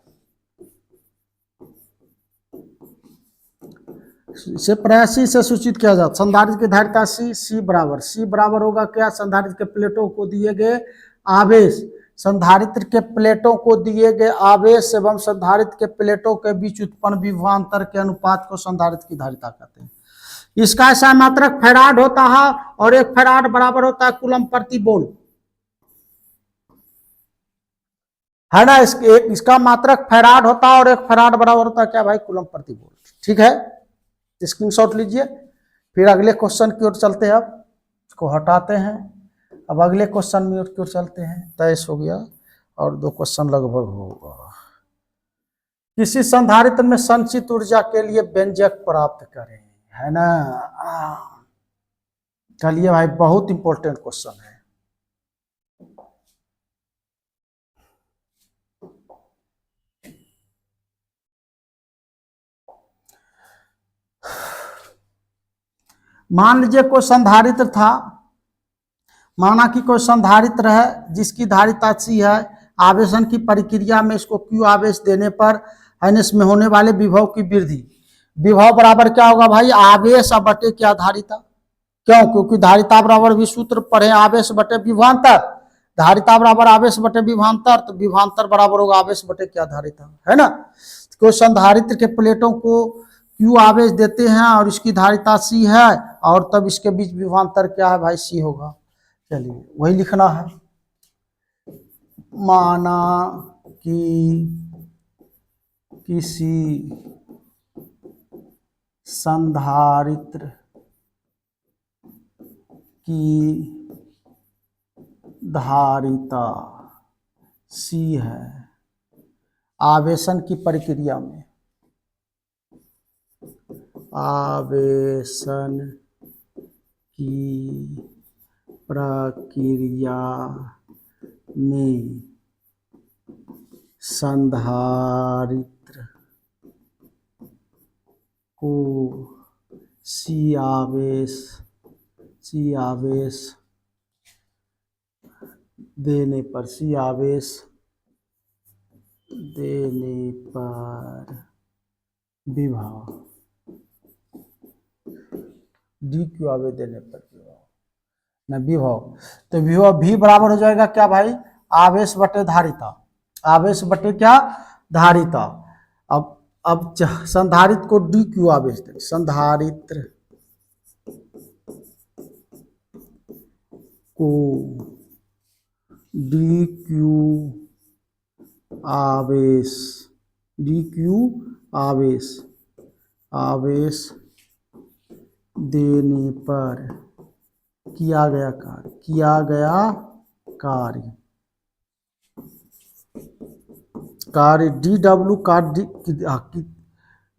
A: इसे पराया सी से सूचित किया जाता है। संधारित्र की धारिता सी बराबर होगा क्या? संधारित्र के प्लेटों को दिए गए आवेश, संधारित्र के प्लेटों को दिए गए आवेश एवं संधारित्र के प्लेटों के बीच उत्पन्न विभवांतर के अनुपात को संधारित्र की धारिता कहते हैं। इसका ऐसा मात्रक फैराड होता है और एक फैराड बराबर होता है कूलम प्रति वोल्ट, है ना। इसका मात्रक फैराड होता है और एक फैराड बराबर होता है क्या भाई? कूलम प्रति वोल्ट। ठीक है, स्क्रीनशॉट लीजिए। फिर अगले क्वेश्चन की ओर चलते हैं। अब इसको हटाते हैं। अब अगले क्वेश्चन में की ओर चलते हैं। 23 हो गया और 2 क्वेश्चन लगभग होगा। किसी संधारित्र में संचित ऊर्जा के लिए व्यंजक प्राप्त करें, है ना। चलिए भाई, बहुत इंपॉर्टेंट क्वेश्चन है। मान लीजिए कोई संधारित्र था, माना कि कोई संधारित्र है जिसकी धारिता C है, आवेशन की प्रक्रिया में इसको Q आवेश देने पर इसमें होने वाले विभव की वृद्धि, विभव बराबर क्या होगा भाई, आवेश बटे क्या धारिता। क्यों, क्योंकि धारिता बराबर भी सूत्र पढ़े आवेश बटे विभवांतर, धारिता बराबर आवेश बटे विभवांतर, तो विभवांतर बराबर होगा आवेश बटे क्या धारिता, है ना। कोई संधारित्र के प्लेटों को Q आवेश देते हैं और इसकी धारिता C है, और तब इसके बीच विभवांतर क्या है भाई, C होगा। चलिए वही लिखना है। माना कि किसी संधारित्र की धारिता C है, आवेशन की प्रक्रिया में, आवेशन की प्रक्रिया में संधारित्र को C आवेश देने पर, C आवेश देने पर विभव, DQ आवेश देने पर विभव न विभव, तो विभव भी बराबर हो जाएगा क्या भाई, आवेश बटे धारिता, आवेश बटे क्या धारिता। अब संधारित्र को DQ आवेश दे, संधारित्र को DQ आवेश देने पर किया गया कार्य DW का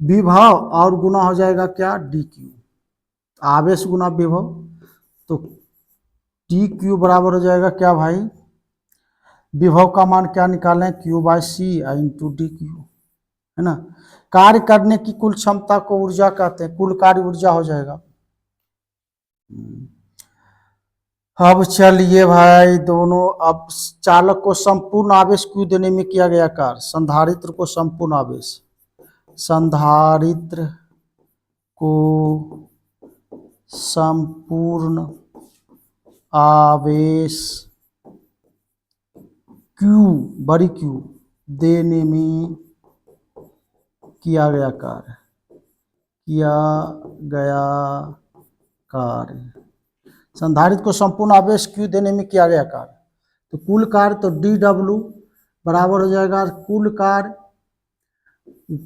A: विभव और गुना हो जाएगा क्या, DQ, आवेश गुना विभव, तो DQ बराबर हो जाएगा क्या भाई, विभव का मान क्या निकालें, Q/C इंटू DQ, है ना। कार्य करने की कुल क्षमता को ऊर्जा कहते हैं, कुल कार्य ऊर्जा हो जाएगा। अब चलिए भाई दोनों, अब चालक को संपूर्ण आवेश Q देने में किया गया कार्य, संधारित्र को संपूर्ण आवेश, संधारित्र को संपूर्ण आवेश Q बड़ी Q देने में किया गया कार्य, संधारित्र को संपूर्ण आवेश Q देने में किया गया कार्य, तो कुल कार्य तो DW बराबर हो जाएगा कुल कार्य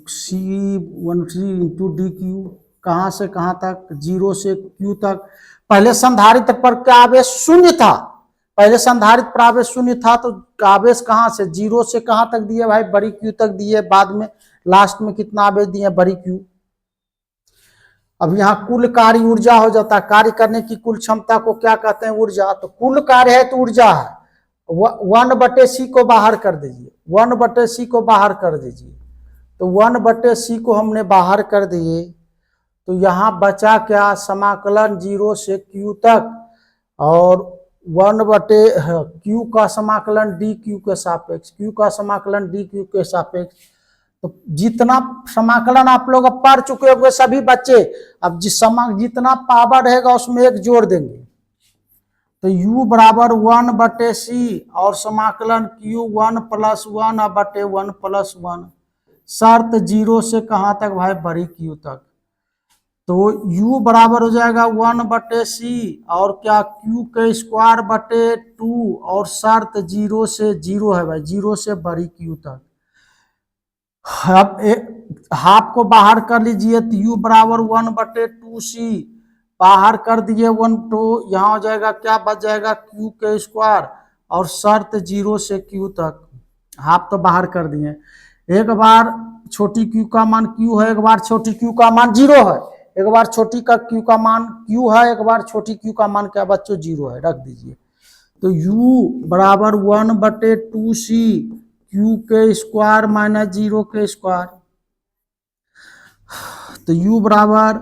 A: C13 इंटू DQ, कहाँ से कहाँ तक, 0 से Q तक। पहले संधारित्र पर क्या आवेश शून्य था, पहले संधारित्र पर आवेश शून्य था, तो आवेश कहाँ से, 0 से कहाँ तक दिए भाई, बड़ी Q तक दिए, बाद में लास्ट में कितना आवेश दिए, बड़ी Q। अब यहाँ कुल कार्य ऊर्जा हो जाता है, कार्य करने की कुल क्षमता को क्या कहते हैं, ऊर्जा, तो कुल कार्य है तो ऊर्जा है, 1/C को बाहर कर दीजिए, 1/C को बाहर कर दीजिए, तो 1/C को हमने बाहर कर दिए, तो यहाँ बचा क्या, समाकलन 0 से Q तक, और 1/Q का समाकलन DQ के सापेक्ष, Q का समाकलन DQ के सापेक्ष, तो जितना समाकलन आप लोग अब पढ़ चुके होंगे सभी बच्चे, अब जितना पावर रहेगा उसमें एक जोड़ देंगे, तो U बराबर 1/C और समाकलन Q 1+1/1+1, शर्त 0 से कहाँ तक भाई, बड़ी Q तक, तो U बराबर हो जाएगा 1/C और क्या Q के स्क्वायर बटे 2, और शर्त 0 से 0 है भाई, 0 से बड़ी Q तक। अब हाफ को बाहर कर लीजिए, तो U बराबर 1/2C बाहर कर दिए 1, तो यहाँ हो जाएगा क्या, बच जाएगा Q के स्क्वायर और शर्त 0 से Q तक, हाफ तो बाहर कर दिए। एक बार छोटी Q का मान Q है, एक बार छोटी Q का मान 0 है, एक बार छोटी का Q का मान Q है, एक बार छोटी Q का मान क्या बच्चों 0 है, रख दीजिए, तो U बराबर 1/2C Q के स्क्वायर माइनस 0 के स्क्वायर, तो U बराबर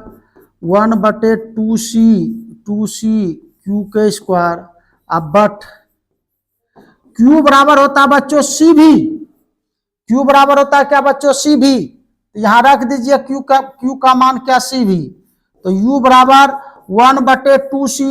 A: 1/2c क्यू के स्क्वायर। अब बट क्यू बराबर होता है बच्चों सी भी, क्यू बराबर होता है क्या बच्चों सी भी, यहां रख दीजिए क्यू का मान क्या सी भी, तो यू बराबर 1/2c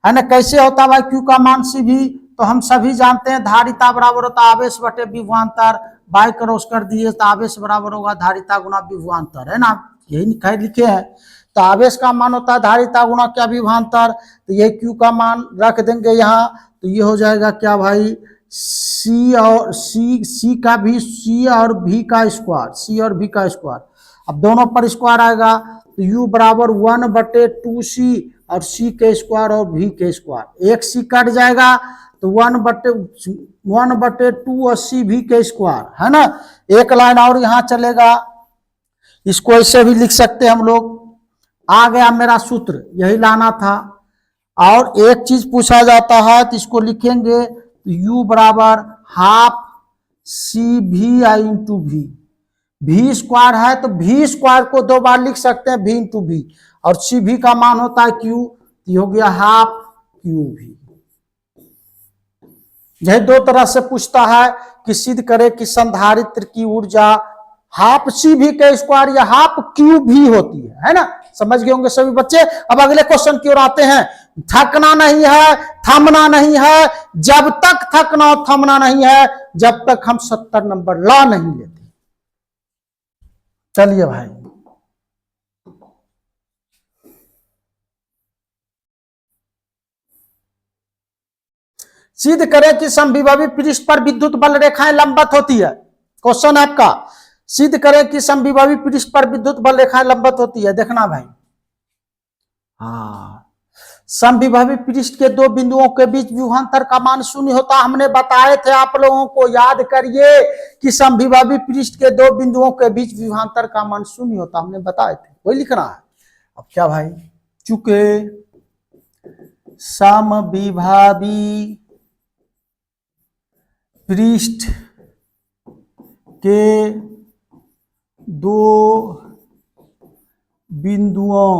A: है ना। कैसे होता है भाई क्यू का मान सी भी, तो हम सभी जानते हैं धारिता बराबर होता है आवेश बटे विभवांतर, बाय क्रॉस कर दिए तो आवेश बराबर होगा धारिता गुना विभवांतर, है ना, यही लिखे हैं। तो आवेश का मान होता है धारिता गुना क्या विभवांतर, तो ये क्यू का मान रख देंगे यहाँ, तो ये हो जाएगा क्या भाई सी और सी का भी सी और भी का स्क्वायर, सी और भी का स्क्वायर। अब दोनों पर स्क्वायर आएगा तो यू बराबर 1/2c और सी के स्क्वायर और भी के स्क्वायर, एक सी कट जाएगा तो 1/2 और सी भी के स्क्वायर, है ना। एक लाइन और यहाँ चलेगा, इसको ऐसे भी लिख सकते हैं हम लोग। आ गया मेरा सूत्र, यही लाना था। और एक चीज पूछा जाता है तो इसको लिखेंगे u बराबर हाफ सी भी आई इंटू भी, भी स्क्वायर है तो भी स्क्वायर को दो बार लिख सकते हैं भी इंटू भी, और सी भी का मान होता है क्यू, तो हो गया हाफ क्यू भी। यह दो तरह से पूछता है कि सिद्ध करे कि संधारित्र की ऊर्जा हाफ सी भी के स्क्वायर या हाफ क्यू भी होती है ना। समझ गए होंगे सभी बच्चे। अब अगले क्वेश्चन की ओर आते हैं। थकना नहीं है, थमना नहीं है, जब तक थकना और थमना नहीं है जब तक हम 70 नंबर ला नहीं लेते। चलिए भाई, सिद्ध करें कि समविभवी पृष्ठ पर विद्युत बल रेखाएं लंबवत होती है। क्वेश्चन आपका, सिद्ध करें कि समविभवी पृष्ठ पर विद्युत बल रेखाएं लंबवत होती है। देखना भाई, हाँ, समविभवी पृष्ठ के दो बिंदुओं के बीच विभवांतर का मान शून्य होता। हमने बताए थे आप लोगों को, याद करिए कि समविभवी पृष्ठ के दो बिंदुओं के बीच विभवांतर का मान शून्य होता, हमने बताए थे, वही लिखना है। अब क्या भाई, चूंकि समविभवी पृष्ठ के दो बिंदुओं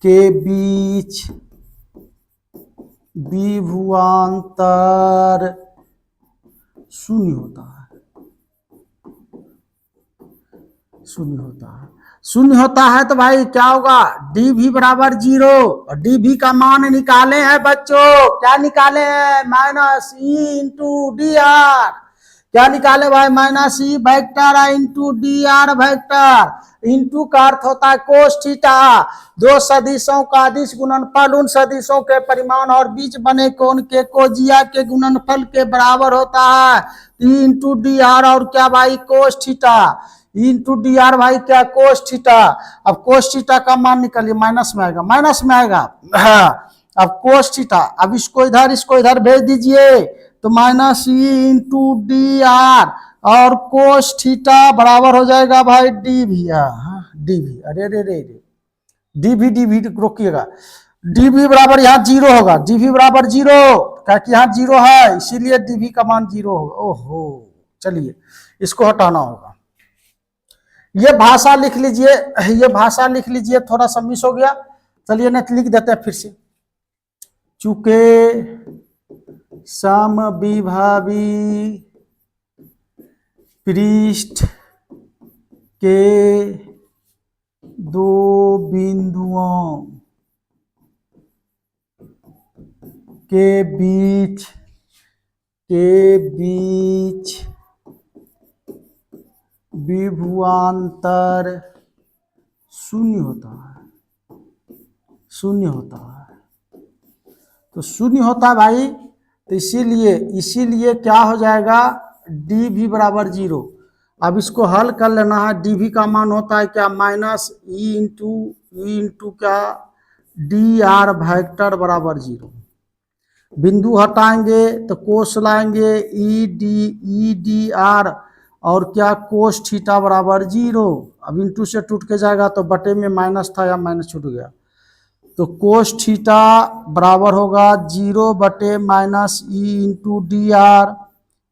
A: के बीच विभवांतर शून्य होता है, शून्य होता है, शून्य होता है तो भाई क्या होगा, डी भी बराबर 0। और डी भी का मान निकाले हैं बच्चों, क्या निकाले हैं, minus E into D R. क्या निकाले भाई, minus E vector into D R vector. Into का अर्थ होता है कोस थीटा, दो सदिशों का अदिश गुणनफल उन सदिशों के परिमाण और बीच बने कोण के कोजिया के गुणनफल के बराबर होता है। ई इंटू डी आर और क्या भाई cos theta, into D R भाई क्या कोस थीटा। अब कोस थीटा का मान निकालिए, माइनस में आएगा, माइनस में आएगा। हाँ, अब कोस थीटा, अब इसको इधर भेज दीजिए, तो minus E into D R और कोस थीटा बराबर हो जाएगा भाई डी भी। हाँ डी भी, अरे रे रे रे, डी भी रोकिएगा, डी भी बराबर यहाँ 0 होगा, डी भी बराबर 0, क्या कि यहाँ 0 है इसीलिए डी भी का मान 0 होगा। ओहो, चलिए इसको हटाना होगा। ये भाषा लिख लीजिए, ये भाषा लिख लीजिए, थोड़ा सा मिस हो गया, चलिए ना लिख देते हैं फिर से। चूंकि समविभवी पृष्ठ के दो बिंदुओं के बीच विभवांतर शून्य होता है, शून्य होता है। तो शून्य होता है भाई, तो इसीलिए क्या हो जाएगा, डी भी बराबर 0। अब इसको हल कर लेना है। डी भी का मान होता है क्या, माइनस ई इंटू क्या डी आर वेक्टर बराबर 0। बिंदु हटाएंगे तो कोस लाएंगे, ई डी आर और क्या कोस थीटा बराबर 0। अब इंटू से टूट के जाएगा तो बटे में माइनस था या माइनस छूट गया, तो कोस थीटा बराबर होगा 0 बटे minus E into D R,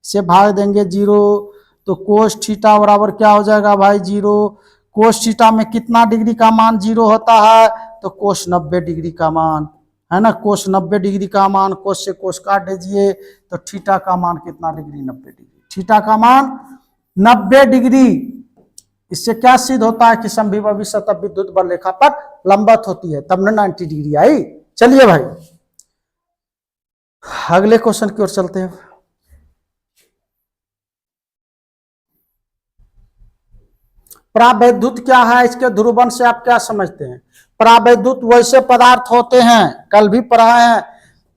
A: से भाग देंगे 0, तो कोस थीटा बराबर क्या हो जाएगा भाई 0। कोस थीटा में कितना डिग्री का मान 0 होता है, तो कोस 90 डिग्री का मान, है ना। कोस 90 डिग्री का मान, कोस से कोस काट दीजिए, तो थीटा का मान कितना डिग्री, 90 डिग्री। थीटा का मान 90 डिग्री। इससे क्या सिद्ध होता है कि समविभवी सतह विद्युत बल रेखा पर लंबवत होती है, तब ना 90 डिग्री आई। चलिए भाई अगले क्वेश्चन की ओर चलते हैं। परावैद्युत क्या है, इसके ध्रुवण से आप क्या समझते हैं। परावैद्युत वैसे पदार्थ होते हैं, कल भी पढ़ा है,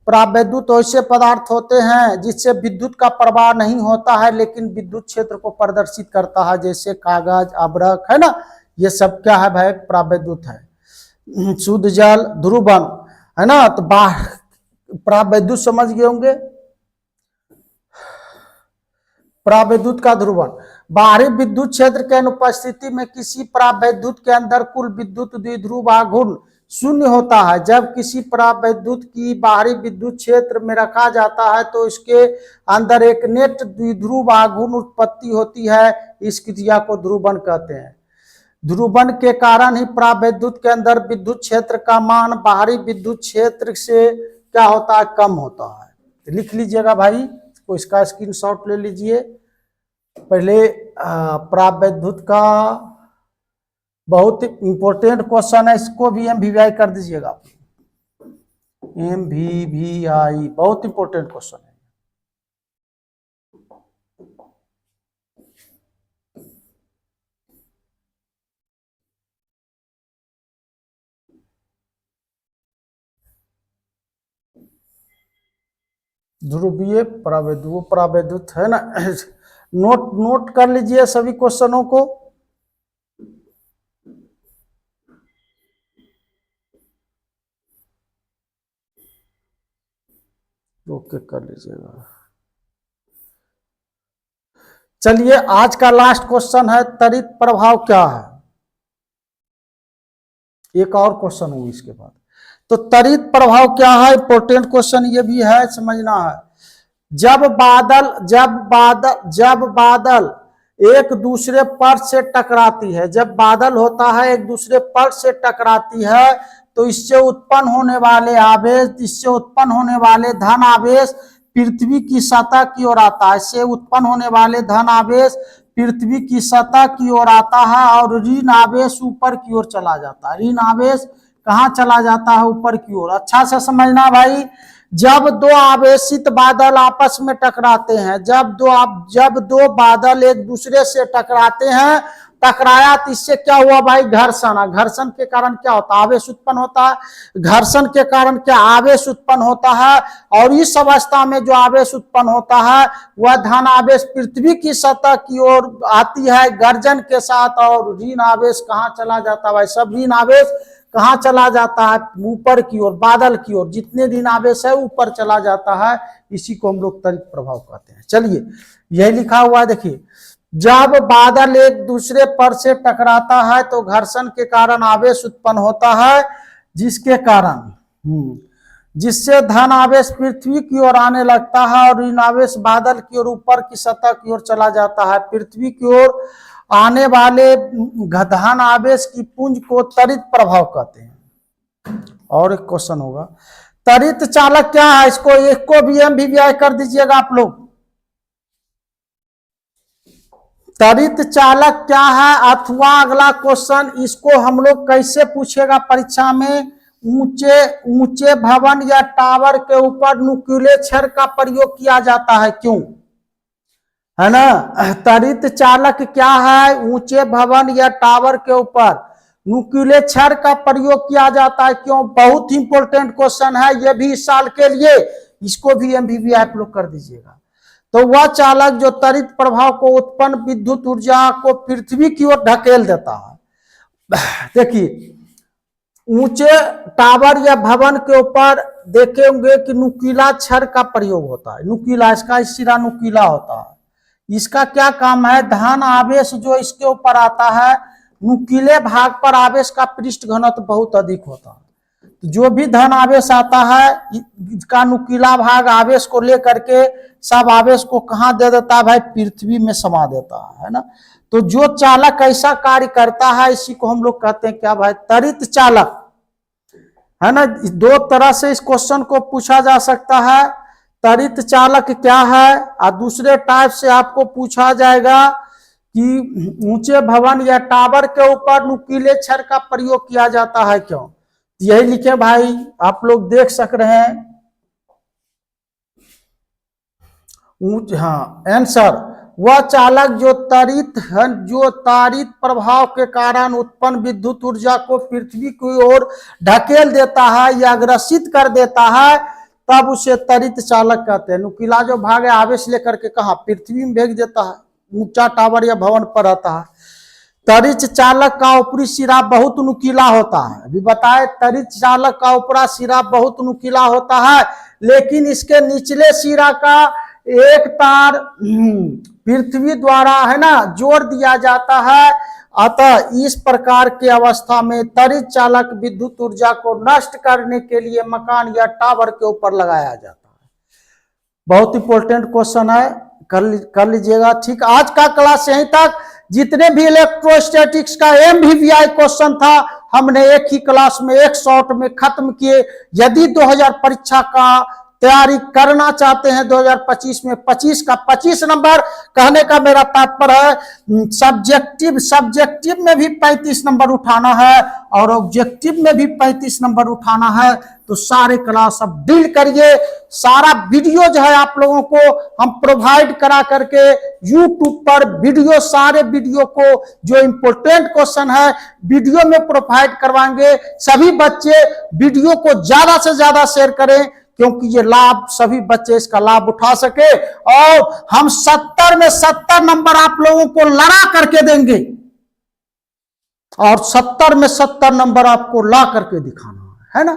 A: परावैद्युत वैसे पदार्थ होते हैं जिससे विद्युत का प्रवाह नहीं होता है लेकिन विद्युत क्षेत्र को प्रदर्शित करता है, जैसे कागज, अभ्रक, है ना। ये सब क्या है भाई, परावैद्युत है। शुद्ध जल, ध्रुवण, है ना। तो परावैद्युत समझ गए होंगे। परावैद्युत का ध्रुवण, बाहरी विद्युत क्षेत्र के अनुपस्थिति में किसी परावैद्युत के अंदर कुल विद्युत द्विध्रुव आघूर्ण शून्य होता है। जब किसी परावैद्युत की बाहरी विद्युत क्षेत्र में रखा जाता है तो इसके अंदर एक नेट द्विध्रुव आघूर्ण उत्पत्ति होती है, इस क्रिया को ध्रुवण कहते हैं। ध्रुवण के कारण ही परावैद्युत के अंदर विद्युत क्षेत्र का मान बाहरी विद्युत क्षेत्र से क्या होता है, कम होता है। तो लिख लीजिएगा भाई, तो इसका स्क्रीनशॉट ले लीजिए। पहले परावैद्युत का बहुत इंपॉर्टेंट क्वेश्चन है, इसको भी MVVI कर दीजिएगा। MVVI बहुत इंपॉर्टेंट क्वेश्चन है। ध्रुवीय परावैद्युत, परावैद्युत है ना। नोट कर लीजिए सभी क्वेश्चनों को। ओके कर लीजिएगा। चलिए आज का लास्ट क्वेश्चन है, त्वरित प्रभाव क्या है। एक और क्वेश्चन हुई इसके बाद। तो त्वरित प्रभाव क्या है, इंपॉर्टेंट क्वेश्चन ये भी है, समझना है। जब बादल एक दूसरे पर से टकराती है, जब बादल होता है एक दूसरे पर से टकराती है, तो इससे उत्पन्न होने वाले आवेश, इससे उत्पन्न होने वाले धन आवेश पृथ्वी की सतह की ओर आता है। इससे उत्पन्न होने वाले धन आवेश पृथ्वी की सतह की ओर आता है और ऋण आवेश ऊपर की ओर चला जाता है। ऋण आवेश कहाँ चला जाता है, ऊपर की ओर। अच्छा से समझना भाई, जब दो आवेशित बादल आपस में टकराते हैं, जब दो बादल एक दूसरे से टकराते हैं, टकराया तो इससे क्या हुआ भाई, घर्षण। घर्षण के कारण क्या होता है, आवेश उत्पन्न होता है। घर्षण के कारण क्या, आवेश उत्पन्न होता है। और इस अवस्था में जो आवेश उत्पन्न होता है वह धन आवेश पृथ्वी की सतह की ओर आती है गर्जन के साथ, और ऋण आवेश कहाँ चला जाता है भाई, सब ऋण आवेश कहाँ चला जाता है, ऊपर की ओर, बादल की ओर। जितने ऋण आवेश है ऊपर चला जाता है, इसी को हम लोग त्वरित प्रभाव कहते हैं। चलिए यही लिखा हुआ है, देखिए। जब बादल एक दूसरे पर से टकराता है तो घर्षण के कारण आवेश उत्पन्न होता है, जिसके कारण जिससे धन आवेश पृथ्वी की ओर आने लगता है और ऋण आवेश बादल की ओर ऊपर की सतह की ओर चला जाता है। पृथ्वी की ओर आने वाले धन आवेश की पुंज को त्वरित प्रभाव कहते हैं। और एक क्वेश्चन होगा, त्वरित चालक क्या है, इसको भी MVVI कर दीजिएगा आप लोग। त्वरित चालक क्या है, अथवा अगला क्वेश्चन, इसको हम लोग कैसे पूछेगा परीक्षा में, ऊंचे भवन या टावर के ऊपर नुकीले छड़ का प्रयोग किया जाता है, क्यों, है ना। त्वरित चालक क्या है, ऊंचे भवन या टावर के ऊपर नुकीले छड़ का प्रयोग किया जाता है, क्यों। बहुत इंपॉर्टेंट क्वेश्चन है ये भी इस साल के लिए, इसको भी MVVI आप लोग कर दीजिएगा। तो वह चालक जो त्वरित प्रभाव को उत्पन्न विद्युत ऊर्जा को पृथ्वी की ओर ढकेल देता है। देखिए ऊंचे टावर या भवन के ऊपर देखे होंगे कि नुकीला छड़ का प्रयोग होता है। नुकीला, इसका सिरा नुकीला होता है। इसका क्या काम है, धन आवेश जो इसके ऊपर आता है, नुकीले भाग पर आवेश का पृष्ठ घनत्व बहुत अधिक होता है। जो भी धन आवेश आता है इसका नुकीला भाग आवेश को लेकर के सब आवेश को कहाँ दे देता है भाई, पृथ्वी में समा देता है ना। तो जो चालक ऐसा कार्य करता है इसी को हम लोग कहते हैं क्या भाई, त्वरित चालक, है ना। दो तरह से इस क्वेश्चन को पूछा जा सकता है, त्वरित चालक क्या है, और दूसरे टाइप से आपको पूछा जाएगा कि ऊंचे भवन या टावर के ऊपर नुकीले छड़ का प्रयोग किया जाता है क्यों। यही लिखे भाई, आप लोग देख सक रहे हैं। हाँ आंसर, वह चालक जो तारित प्रभाव के कारण उत्पन्न विद्युत ऊर्जा को पृथ्वी की ओर ढकेल देता है या अग्रसित कर देता है, तब उसे त्वरित चालक कहते हैं। नुकीला जो भाग है आवेश लेकर के कहा पृथ्वी में भेज देता है, ऊंचा टावर या भवन पर रहता है। त्वरित चालक का ऊपरी सिरा बहुत नुकीला होता है, अभी बताए त्वरित चालक का ऊपरी सिरा बहुत नुकीला होता है, लेकिन इसके निचले सिरा का एक तार पृथ्वी द्वारा है ना जोड़ दिया जाता है। अतः इस प्रकार की अवस्था में त्वरित चालक विद्युत ऊर्जा को नष्ट करने के लिए मकान या टावर के ऊपर लगाया जाता है। बहुत इंपॉर्टेंट क्वेश्चन है, कर लीजिएगा। ठीक, आज का क्लास यहीं तक। जितने भी इलेक्ट्रोस्टैटिक्स का एमवीवीआई क्वेश्चन था हमने एक ही क्लास में एक शॉट में खत्म किए। यदि 2000 परीक्षा का तैयारी करना चाहते हैं 2025 में 25 का 25 नंबर, कहने का मेरा तात्पर्य है सब्जेक्टिव में भी 35 नंबर उठाना है और ऑब्जेक्टिव में भी 35 नंबर उठाना है। तो सारे क्लास अब डील करिए। सारा वीडियो जो है आप लोगों को हम प्रोवाइड करा करके यूट्यूब पर वीडियो, सारे वीडियो को जो इंपोर्टेंट क्वेश्चन है वीडियो में प्रोवाइड करवाएंगे। सभी बच्चे वीडियो को ज्यादा से ज्यादा शेयर करें क्योंकि ये लाभ सभी बच्चे इसका लाभ उठा सके, और हम 70 में 70 नंबर आप लोगों को लड़ा करके देंगे और 70 में 70 नंबर आपको ला करके दिखाना है ना।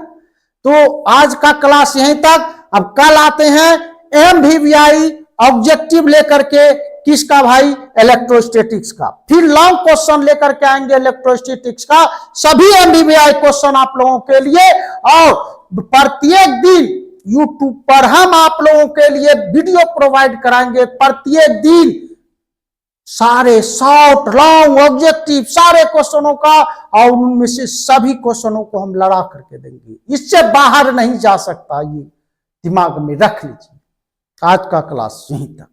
A: तो आज का क्लास यहीं तक। अब कल आते हैं एमवीवीआई ऑब्जेक्टिव लेकर के, किसका भाई, इलेक्ट्रोस्टैटिक्स का। फिर लॉन्ग क्वेश्चन लेकर के आएंगे इलेक्ट्रोस्टैटिक्स का, सभी एमवीवीआई क्वेश्चन आप लोगों के लिए। और प्रत्येक दिन YouTube पर हम आप लोगों के लिए वीडियो प्रोवाइड कराएंगे प्रत्येक दिन, सारे शॉर्ट लॉन्ग ऑब्जेक्टिव सारे क्वेश्चनों का, और उनमें से सभी क्वेश्चनों को हम लड़ा करके देंगे। इससे बाहर नहीं जा सकता, ये दिमाग में रख लीजिए। आज का क्लास यहीं तक।